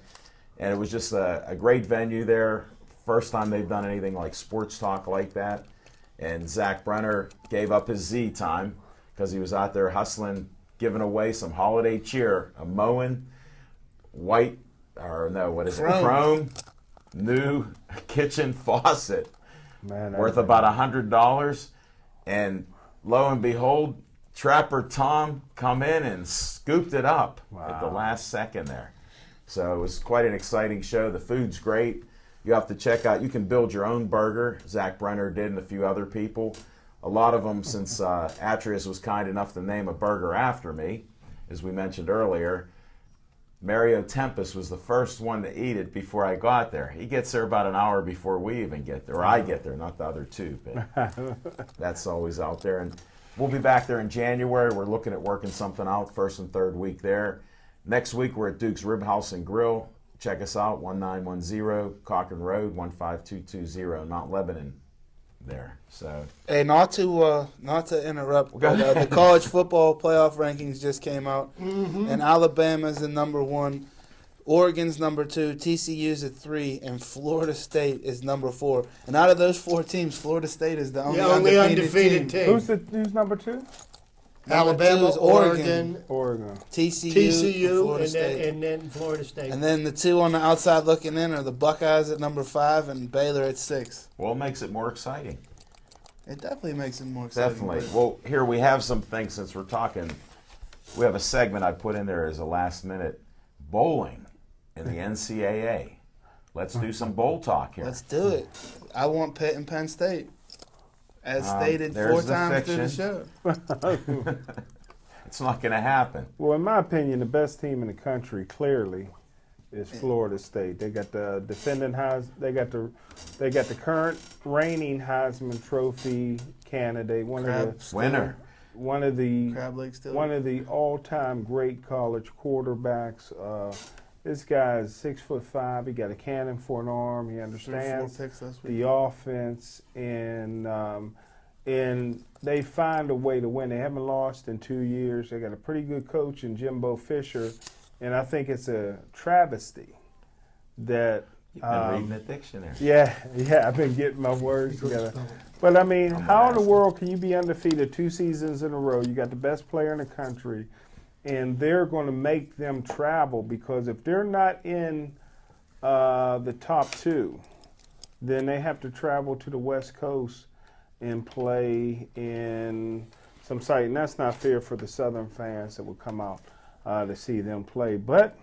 And it was just a great venue there. First time they've done anything like sports talk like that. And Zach Brenner gave up his Z time because he was out there hustling, giving away some holiday cheer, a Moen Chrome new kitchen faucet worth about $100, and lo and behold, Trapper Tom come in and scooped it up at the last second there. So it was quite an exciting show. The food's great. You have to check out. You can build your own burger. Zach Brenner did, and a few other people. A lot of them, since Atrius was kind enough to name a burger after me, as we mentioned earlier. Mario Tempest was the first one to eat it before I got there. He gets there about an hour before we even get there, or I get there, not the other two. But that's always out there. And we'll be back there in January. We're looking at working something out, first and third week there. Next week, we're at Duke's Rib House and Grill. Check us out, 1910 Cochran Road, 15220 in Mount Lebanon there. So, Hey, not to interrupt, but the college football playoff rankings just came out, and Alabama's in number 1, Oregon's number 2, TCU's at 3, and Florida State is number 4. And out of those 4 teams, Florida State is the only undefeated team. Who's number 2? Alabama, is Oregon, TCU, and then Florida State. And then the 2 on the outside looking in are the Buckeyes at number 5 and Baylor at 6. well, it makes it more exciting. It definitely makes it more exciting. Definitely. Well, here we have some things since we're talking. We have a segment I put in there as a last minute bowling in the NCAA. Let's do some bowl talk here. Let's do it. I want Pitt and Penn State, as stated 4 there's the times through the fiction. show. It's not going to happen. Well, in my opinion, the best team in the country clearly is Florida State. They got the defending they got the current reigning Heisman Trophy candidate, Winner. one of the Crab Lake still. one of the all-time great college quarterbacks. This guy is 6'5". He got a cannon for an arm. He understands the offense, and they find a way to win. They haven't lost in 2 years. They got a pretty good coach in Jimbo Fisher, and I think it's a travesty that. You've been reading the dictionary. Yeah, I've been getting my words together. But I mean, how in the world can you be undefeated 2 seasons in a row? You got the best player in the country, and they're going to make them travel, because if they're not in the top 2, then they have to travel to the West Coast and play in some site, and that's not fair for the Southern fans that will come out to see them play. But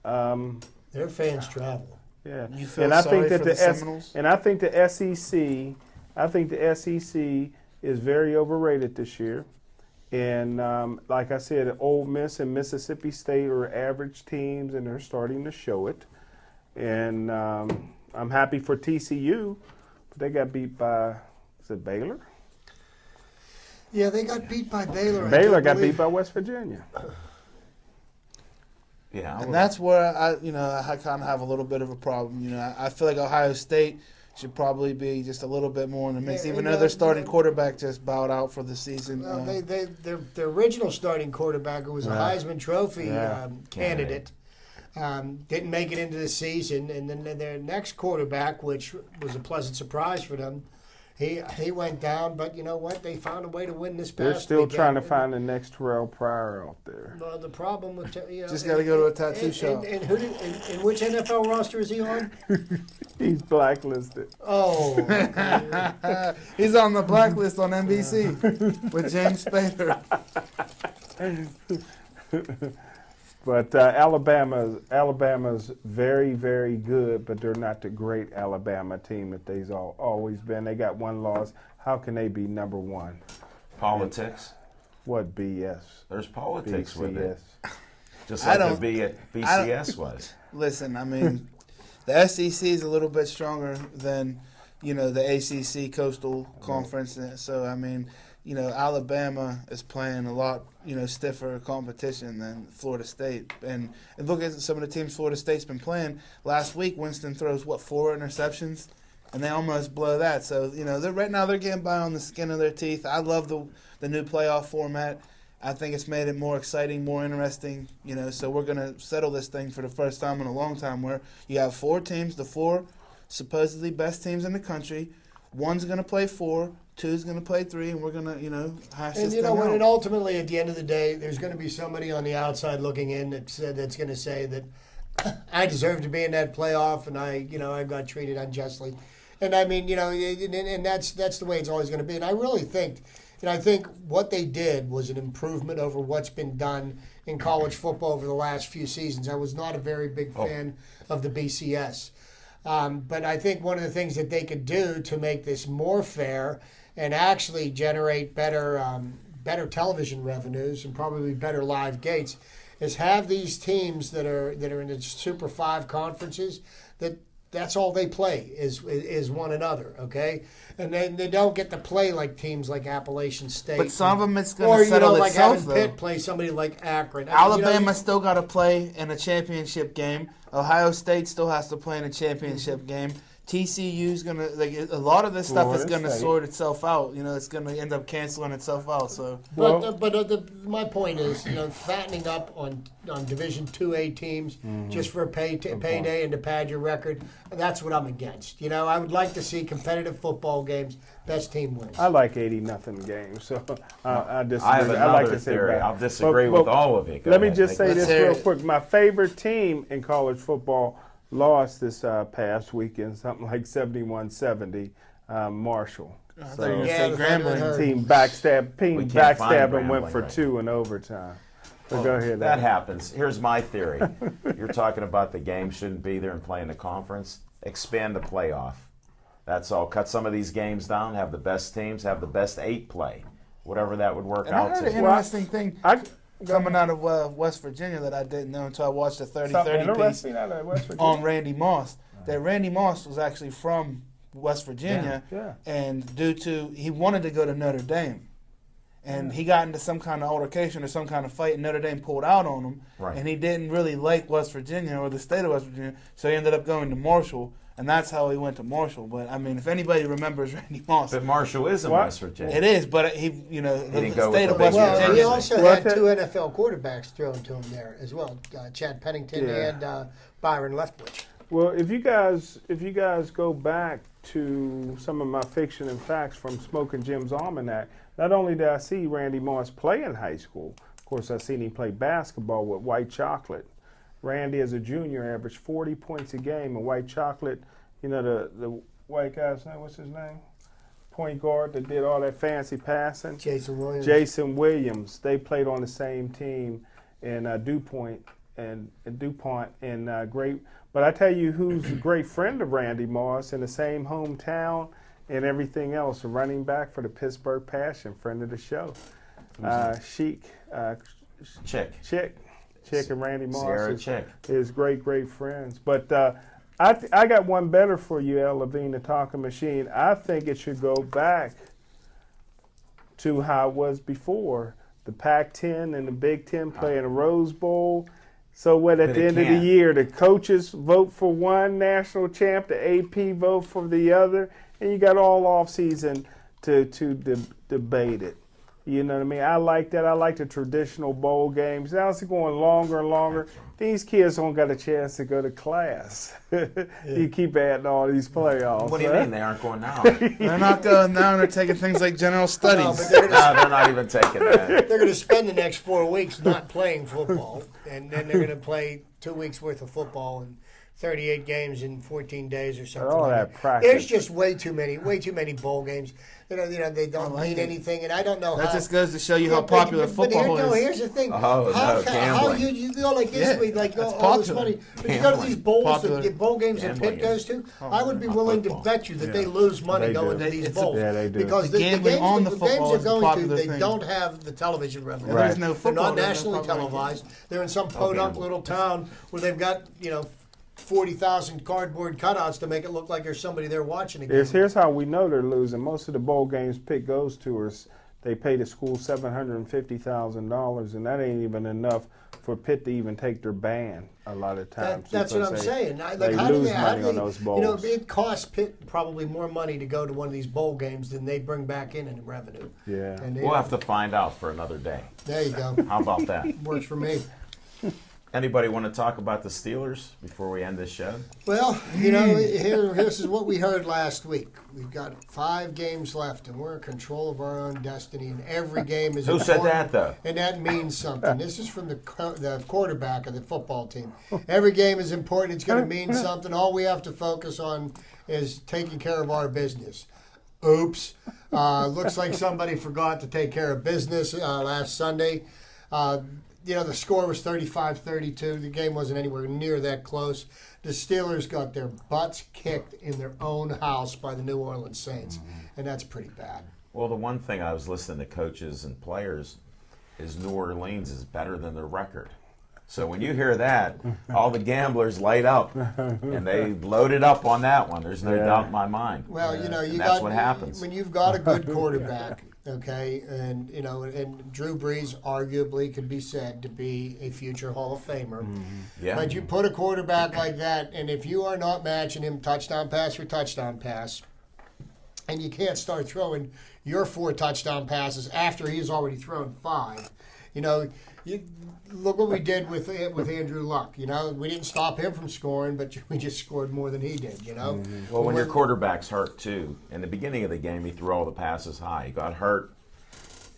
their fans travel. yeah, You feel and I sorry think that for the the Seminoles? and I think the SEC is very overrated this year. And like I said, Ole Miss and Mississippi State are average teams, and they're starting to show it. And I'm happy for TCU, but they got beat by, is it Baylor? Yeah, they got beat by Baylor. Baylor got beat by West Virginia. Yeah, And that's where I kind of have a little bit of a problem. I feel like Ohio State should probably be just a little bit more in the mix, even though their starting quarterback just bowed out for the season. Well, their original starting quarterback, who was a Heisman Trophy candidate, didn't make it into the season, and then their next quarterback, which was a pleasant surprise for them, he went down. But you know what? They found a way to win this past They're still weekend. trying to find the next Terrell Pryor out there. Well, the problem with Just got to go to a tattoo shop. And which NFL roster is he on? He's blacklisted. Oh, He's on the blacklist on NBC with James Spader. But Alabama's very, very good, but they're not the great Alabama team that they've always been. They got 1 loss. How can they be number 1? politics. What BS? There's politics with it. BCS. Just I like the don't- BCS was. Listen, I mean, the SEC is a little bit stronger than, the ACC Coastal Conference. So, I mean, Alabama is playing a lot, stiffer competition than Florida State. And look at some of the teams Florida State's been playing. Last week, Winston throws, 4 interceptions? And they almost blow that. So, right now they're getting by on the skin of their teeth. I love the new playoff format. I think it's made it more exciting, more interesting. So we're going to settle this thing for the first time in a long time, where you have 4 teams, the 4 supposedly best teams in the country. One's going to play 4, 2's going to play 3, and we're going to, hash this thing out. And ultimately, at the end of the day, there's going to be somebody on the outside looking in that's going to say that I deserve to be in that playoff, and I got treated unjustly. And I mean, and that's the way it's always going to be. And I really think, I think what they did was an improvement over what's been done in college football over the last few seasons. I was not a very big fan of the BCS. But I think one of the things that they could do to make this more fair and actually generate better television revenues and probably better live gates is have these teams that are in the Super 5 conferences that's all they play is one another, okay? And then they don't get to play like teams like Appalachian State. But some of them it's going to settle like itself, having though. Pitt play somebody like Akron. Alabama still got to play in a championship game. Ohio State still has to play in a championship game. TCU's gonna a lot of this stuff is gonna sort itself out. It's gonna end up canceling itself out. So, my point is, fattening up on Division 2A teams just for a payday and to pad your record. That's what I'm against. I would like to see competitive football games. Best team wins. I like 80-0 games, so I disagree. I have another like to say theory. that. I'll disagree with all of it. Let me just say this real quick. My favorite team in college football lost this past weekend, something like 71-70, Marshall. So team backstabbed and went for 2 in overtime. So go ahead. That happens. Here's my theory. You're talking about the game shouldn't be there and play in the conference. Expand the playoff. That's all. Cut some of these games down. Have the best teams. Have the best 8 play. Whatever that would work out to. I heard an interesting thing coming out of West Virginia that I didn't know until I watched the 30-30 piece on Randy Moss. That Randy Moss was actually from West Virginia, and he wanted to go to Notre Dame. And he got into some kind of altercation or some kind of fight, and Notre Dame pulled out on him. Right. And he didn't really like West Virginia or the state of West Virginia, so he ended up going to Marshall. And that's how he went to Marshall. But, I mean, if anybody remembers Randy Moss. But Marshall is in West Virginia. It is, but the state of West Virginia. Virginia. He also had 2 NFL quarterbacks thrown to him there as well, Chad Pennington and Byron Leftwich. Well, if you guys go back to some of my fiction and facts from Smoking Jim's Almanac, not only did I see Randy Moss play in high school, of course, I seen him play basketball with White Chocolate. Randy, as a junior, averaged 40 points a game. And White Chocolate, the white guy's name, what's his name? Point guard that did all that fancy passing. Jason Williams. They played on the same team in DuPont and great. But I tell you who's a great friend of Randy Moss in the same hometown and everything else, a running back for the Pittsburgh Passion, friend of the show. Chick and Randy Moss is great friends. But I got one better for you, El Levine, the talking machine. I think it should go back to how it was before. The Pac-10 and the Big Ten play in a Rose Bowl. So at the end of the year, the coaches vote for one national champ, the AP vote for the other, and you got all off season to debate it. You know what I mean? I like that. I like the traditional bowl games. Now it's going longer and longer. These kids don't got a chance to go to class. You keep adding all these playoffs. What do you mean they aren't going now? They're not going now. They're taking things like general studies. No, they're not even taking that. They're going to spend the next 4 weeks not playing football, and then they're going to play 2 weeks worth of football and 38 games in 14 days or something. All like that that. practice. There's just way too many bowl games. They don't mean anything, and I don't know how. That just goes to show you how popular football is. Here's the thing. How you go like this week, like all this money, but you go to these bowls, the bowl games that Pitt goes to. I would be willing to bet you that they lose money going to these bowls. Yeah, they do. Because the games they're going to, they don't have the television revenue. Right. There's no football. They're not nationally televised. They're in some podunk little town where they've got 40,000 cardboard cutouts to make it look like there's somebody there watching a game. Here's how we know they're losing. Most of the bowl games Pitt goes to is they pay the school $750,000, and that ain't even enough for Pitt to even take their band a lot of times. That's what I'm saying. They lose money on those bowls. It costs Pitt probably more money to go to one of these bowl games than they bring back in revenue. Yeah. We'll have to find out for another day. There you go. How about that? Works for me. Anybody want to talk about the Steelers before we end this show? Well, this is what we heard last week. We've got 5 games left, and we're in control of our own destiny, and every game is Who said that, though? And that means something. This is from the quarterback of the football team. Every game is important. It's going to mean something. All we have to focus on is taking care of our business. Oops. Looks like somebody forgot to take care of business last Sunday. The score was 35-32. The game wasn't anywhere near that close. The Steelers got their butts kicked in their own house by the New Orleans Saints, and that's pretty bad. Well, the one thing I was listening to coaches and players is New Orleans is better than their record. So when you hear that, all the gamblers light up, and they loaded up on that one. There's no doubt in my mind. Well, that's what happens when you've got a good quarterback. Okay, and Drew Brees arguably could be said to be a future Hall of Famer. Yeah. But you put a quarterback like that, and if you are not matching him touchdown pass for touchdown pass, and you can't start throwing your 4 touchdown passes after he's already thrown 5, look what we did with Andrew Luck. We didn't stop him from scoring, but we just scored more than he did. Well, when your quarterback's hurt too, in the beginning of the game, he threw all the passes high. He got hurt,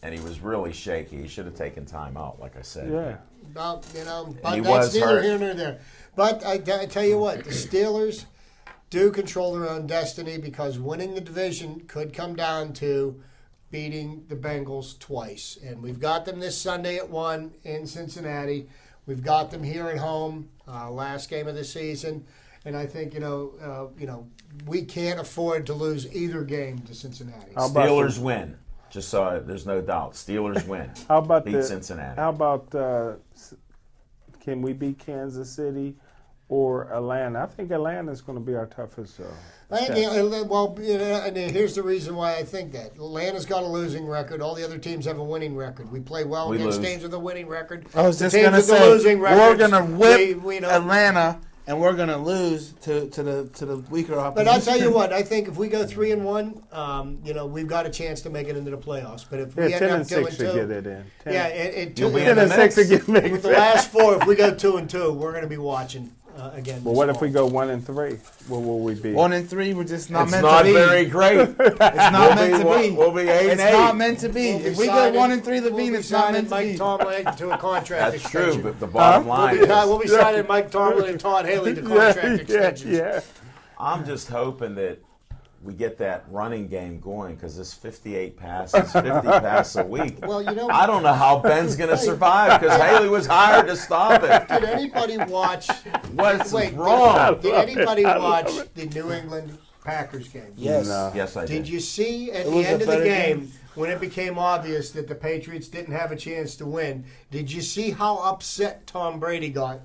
and he was really shaky. He should have taken time out, like I said. Yeah. But he that's was neither hurt. here nor there. But I tell you what, the Steelers do control their own destiny because winning the division could come down to beating the Bengals twice. And we've got them this Sunday at 1 in Cincinnati. We've got them here at home, last game of the season. And I think, we can't afford to lose either game to Cincinnati. Steelers win. Just so there's no doubt. Steelers win. How about beat Cincinnati? How about can we beat Kansas City or Atlanta? I think Atlanta's going to be our toughest. And here's the reason why I think that. Atlanta's got a losing record. All the other teams have a winning record. We play well against teams with a winning record. I was just going to say, losing we're records, going to whip Atlanta, and we're going to lose to the weaker opposition. But I'll tell you what, I think if we go 3-1, we've got a chance to make it into the playoffs. But if we end up 2-2, to get it in. 10. Yeah, you'll be in the 10-6 to get mixed. with the last 4, if we go 2-2, we're going to be watching again. But what if we go 1-3? What will we be? 1-3, we're just not It's meant not to be. very great. It's not meant to be. We'll be 8-8. It's not meant to be. We'll If we go signing- 1-3, the we'll it's not meant to Mike be. Tomlin to a contract That's extension. true, but the bottom line is, We'll be signing Mike Tomlin and Todd Haley to contract extensions. Yeah. I'm just hoping that we get that running game going because this 58 passes, 50 passes a week. Well, I don't know how Ben's going to survive because Haley was hired to stop it. Did anybody watch? What's Wait, wrong? Did anybody watch the New England Packers game? Yes. No. Yes, I Did did. you see at It the was end a of the better game game. when it became obvious that the Patriots didn't have a chance to win? Did you see how upset Tom Brady got?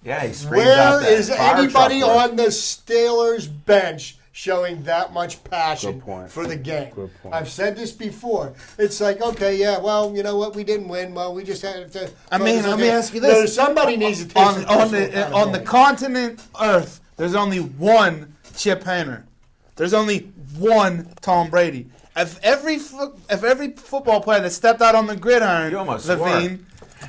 Yeah, he screamed out Where that is fire anybody truck word. on the Steelers bench showing that much passion Good point. for the game? Good point. I've said this before. It's like, okay, yeah, well, you know what? We didn't win. Well, we just had to. I mean, let me ask you this. No, somebody needs to take on some the personal accountability. continent Earth, there's only one Chip Hainer. There's only one Tom Brady. If every football player that stepped out on the gridiron, You almost Levine,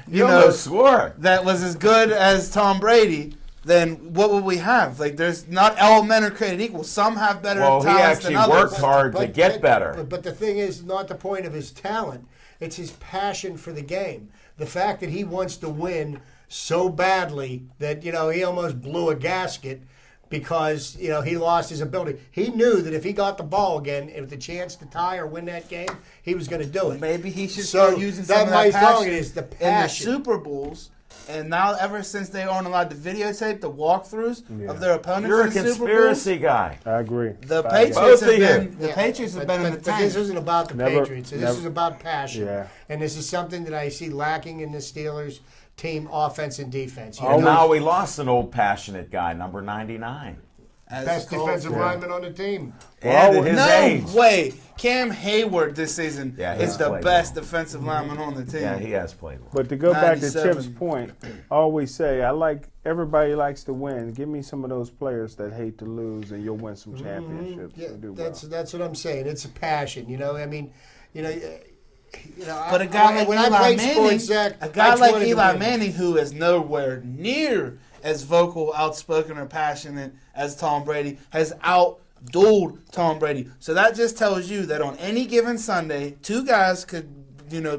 You almost swore. that was as good as Tom Brady, then what would we have? Like, there's not all men are created equal. Some have better Well, he talents than actually others. worked hard to get better. But the thing is not the point of his talent. It's his passion for the game. The fact that he wants to win so badly that, he almost blew a gasket because, he lost his ability. He knew that if he got the ball again, and with the chance to tie or win that game, he was going to do it. Maybe he should So start using that some of that might tell passion you is the in the passion. Super Bowls. And now, ever since they aren't allowed to videotape the walkthroughs of their opponents You're a in the Super Bowls, conspiracy guy. I agree. the Bad Patriots guy. Both have of you. been the Yeah, Patriots have been in the but tank. this isn't about the Never- Patriots. This never- is about passion. Yeah. And this is something that I see lacking in the Steelers team offense and defense. And now we lost an old passionate guy, number 99. As Best called defensive for. lineman on the team. And at his No age. way. Cam Hayward this season Yeah, he is has the played best well. defensive lineman on the team. Yeah, he has played well. But to go back to 97. Chip's point, I always say everybody likes to win. Give me some of those players that hate to lose, and you'll win some championships. Yeah, and do that's what I'm saying. It's a passion. I mean, But a guy like when Eli I played Manning, sports, Zach, a guy I like wanted to Eli win. Manning, who is nowhere near as vocal, outspoken, or passionate as Tom Brady, has outdueled Tom Brady. So that just tells you that on any given Sunday, two guys could,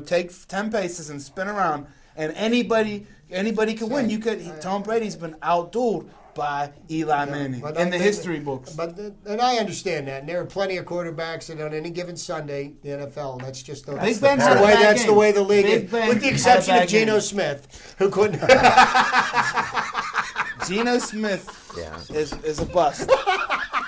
take 10 paces and spin around, and anybody can win. Tom Brady's been outdueled by Eli Manning But in the I- history books. And I understand that. And there are plenty of quarterbacks that on any given Sunday, the NFL, that's just the, Big that's Ben the had a way. bad That's game. the way the league Big is, Ben with the had a exception bad of Geno game. Smith, who couldn't. Geno Smith Yeah. is a bust.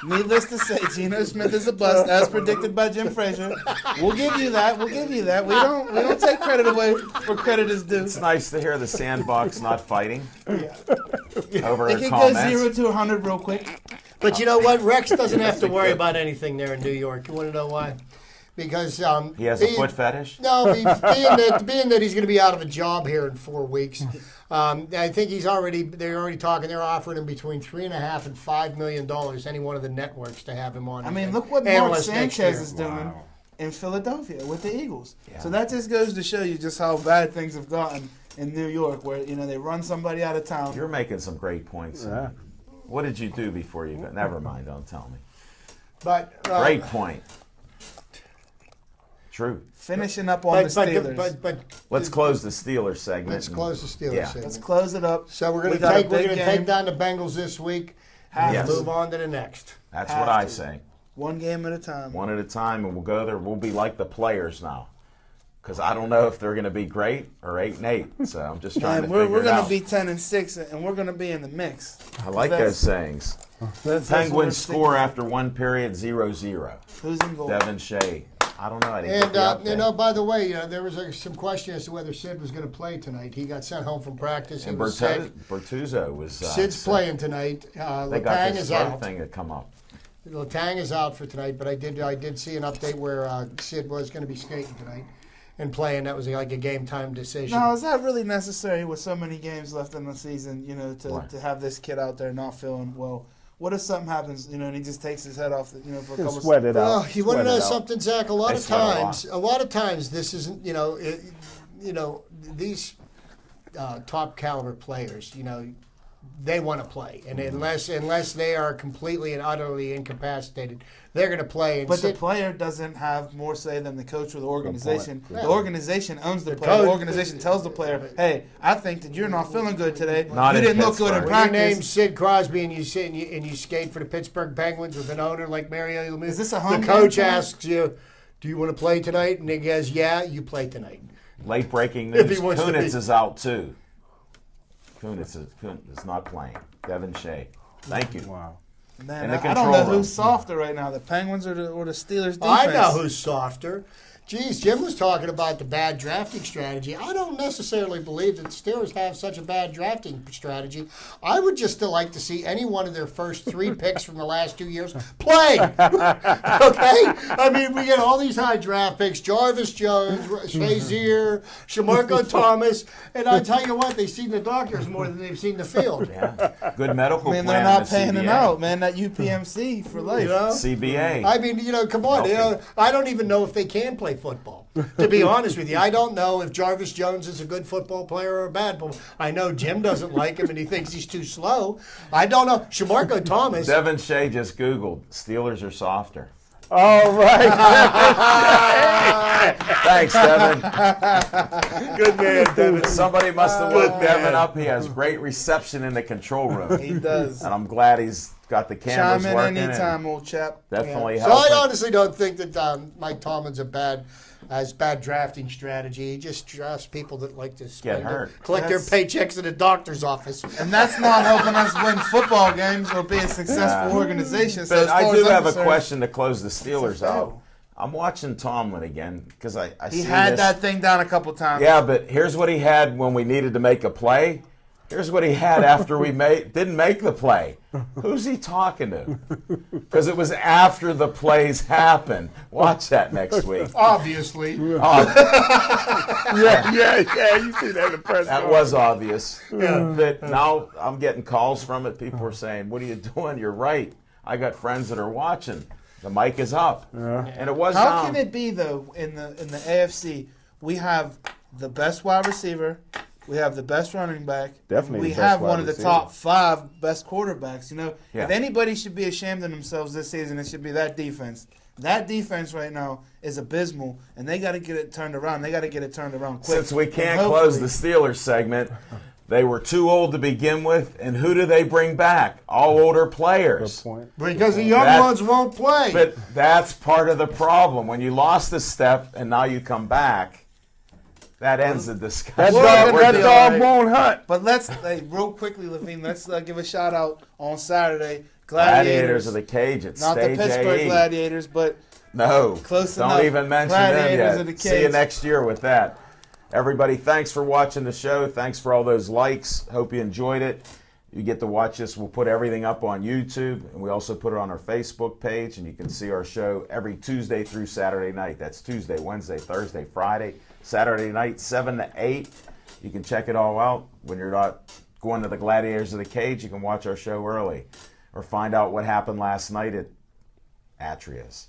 Needless to say, Geno Smith is a bust, as predicted by Jim Frazier. We'll give you that. We don't take credit away where credit is due. It's nice to hear the sandbox not fighting over It can comments. go 0 to 100 real quick. But you know what? Rex doesn't have to worry about anything there in New York. You want to know why? Because He has a foot fetish? No, being that he's going to be out of a job here in 4 weeks, I think they're already talking. They're offering him between $3.5 and $5 million, any one of the networks, to have him on. I mean, look what Mark analyst next Sanchez year. is doing in Philadelphia with the Eagles. Yeah. So that just goes to show you just how bad things have gotten in New York, where they run somebody out of town. You're making some great points. Yeah. What did you do before you got? Never mind, don't tell me. But Great point. True. Finishing up on the Steelers. But Let's close the Steelers segment. let's close the Steelers. Yeah. segment. Let's close it up. So we're going We to got a take we're big going to game. take down the Bengals this week. Have Yes. to. Move on to the next. That's Have what I to. say. One game at a time. One at a time, and we'll go there. We'll be like the players now. Because I don't know if they're going to be great or 8-8. So I'm just trying And to we're figure it going out. to be 10-6, and we're going to be in the mix. I like those sayings. That's what we're Penguins sticking score with. after one period 0-0. Who's in goal? Devin Shea. I don't know. I didn't get the And update. by the way, there was some question as to whether Sid was going to play tonight. He got sent home from practice. He And was sick. Bertuzzo was. Sid's sick. playing tonight. They got Letang this is throat out. thing to come up. Letang is out for tonight, but I did see an update where Sid was going to be skating tonight and playing. That was like a game time decision. Now, is that really necessary with so many games left in the season, What? to have this kid out there not feeling well? What if something happens, and he just takes his head off, for a couple Just sweat it Well, out. you want to Sweat know it out. something, Zach? A lot They of sweat a lot. times, this isn't. These top caliber players, they want to play, and unless they are completely and utterly incapacitated, they're going to play. And But the sit- player doesn't have more say than the coach or the organization. Good point. The organization owns the The player. The coach- organization tells the player, "Hey, I think that you're not feeling good today. Not you in didn't look good in Pittsburgh. when you name practice." Sid Crosby and you sit and you skate for the Pittsburgh Penguins with an owner like Mario Lemieux, Is this a home the coach game tonight? asks you, "Do you want to play tonight?" And he goes, "Yeah, you play tonight." Late breaking If news. he wants to Kunitz be- is out too. Kunitz is not playing. Devin Shea. Thank you. Wow. Man, in the I don't control know room. who's softer right now, the Penguins or the Steelers defense. I know who's softer. Geez, Jim was talking about the bad drafting strategy. I don't necessarily believe that the Steelers have such a bad drafting strategy. I would just still like to see any one of their first 3 picks from the last 2 years play. Okay? I mean, we get all these high draft picks, Jarvis Jones, Shazier, Shamarko Thomas, and I tell you what, they've seen the doctors more than they've seen the field. Yeah. Good medical Man, plan. they're in not the paying CBA. him out, man. That UPMC for life. You know? CBA. I mean, come on. Healthy. I don't even know if they can play football. To be honest with you, I don't know if Jarvis Jones is a good football player or a bad one. I know Jim doesn't like him and he thinks he's too slow. I don't know. Shamarko Thomas. Devin Shea just Googled. Steelers are softer. All right. Thanks, Devin. Good man, Devin. Somebody must have looked Good Devin man. up. He has great reception in the control room. He does. And I'm glad he's got the cameras Chime in working. anytime, and old chap. Definitely So I helping. honestly don't think that Mike Tomlin's has bad drafting strategy. He just drafts people that like to collect their That's- paychecks in a doctor's office. And that's not helping us win football games or be a successful Yeah. organization. So But as far I as do I'm have a concerned, question to close the Steelers fail. out. I'm watching Tomlin again because I He see had this. that thing down a couple times. Yeah, but here's what he had when we needed to make a play. Here's what he had after we didn't make the play. Who's he talking to? Because it was after the plays happened. Watch that next week. Obviously. Oh, Yeah. You see that in the press that conference. was obvious. But now I'm getting calls from it. People are saying, "What are you doing? You're right. I got friends that are watching. The mic is up." And it was How down. can it be though in the AFC we have the best wide receiver, we have the best running back, Definitely we the best have wide one of the receiver. top 5 best quarterbacks. Yeah. If anybody should be ashamed of themselves this season, it should be that defense. That defense right now is abysmal, and they got to get it turned around. They got to get it turned around quick. Since we And can't close the hopefully- Steelers segment, they were too old to begin with, and who do they bring back? All older Good players. point. Because the young That- ones won't play. But that's part of the problem. When you lost a step and now you come back, that ends the discussion. That Well, dog, we're that doing dog all right. won't hunt. But let's real quickly, Levine. Let's give a shout out on Saturday. Gladiators of the Cage at Not Stage the Pittsburgh AE. Gladiators, but No, close don't enough. even mention them Gladiators yet. of the See you Cage. next year with that. Everybody, thanks for watching the show. Thanks for all those likes. Hope you enjoyed it. You get to watch this. We'll put everything up on YouTube, and we also put it on our Facebook page, and you can see our show every Tuesday through Saturday night. That's Tuesday, Wednesday, Thursday, Friday, Saturday night, 7 to 8. You can check it all out. When you're not going to the Gladiators of the Cage, you can watch our show early or find out what happened last night at Atria's.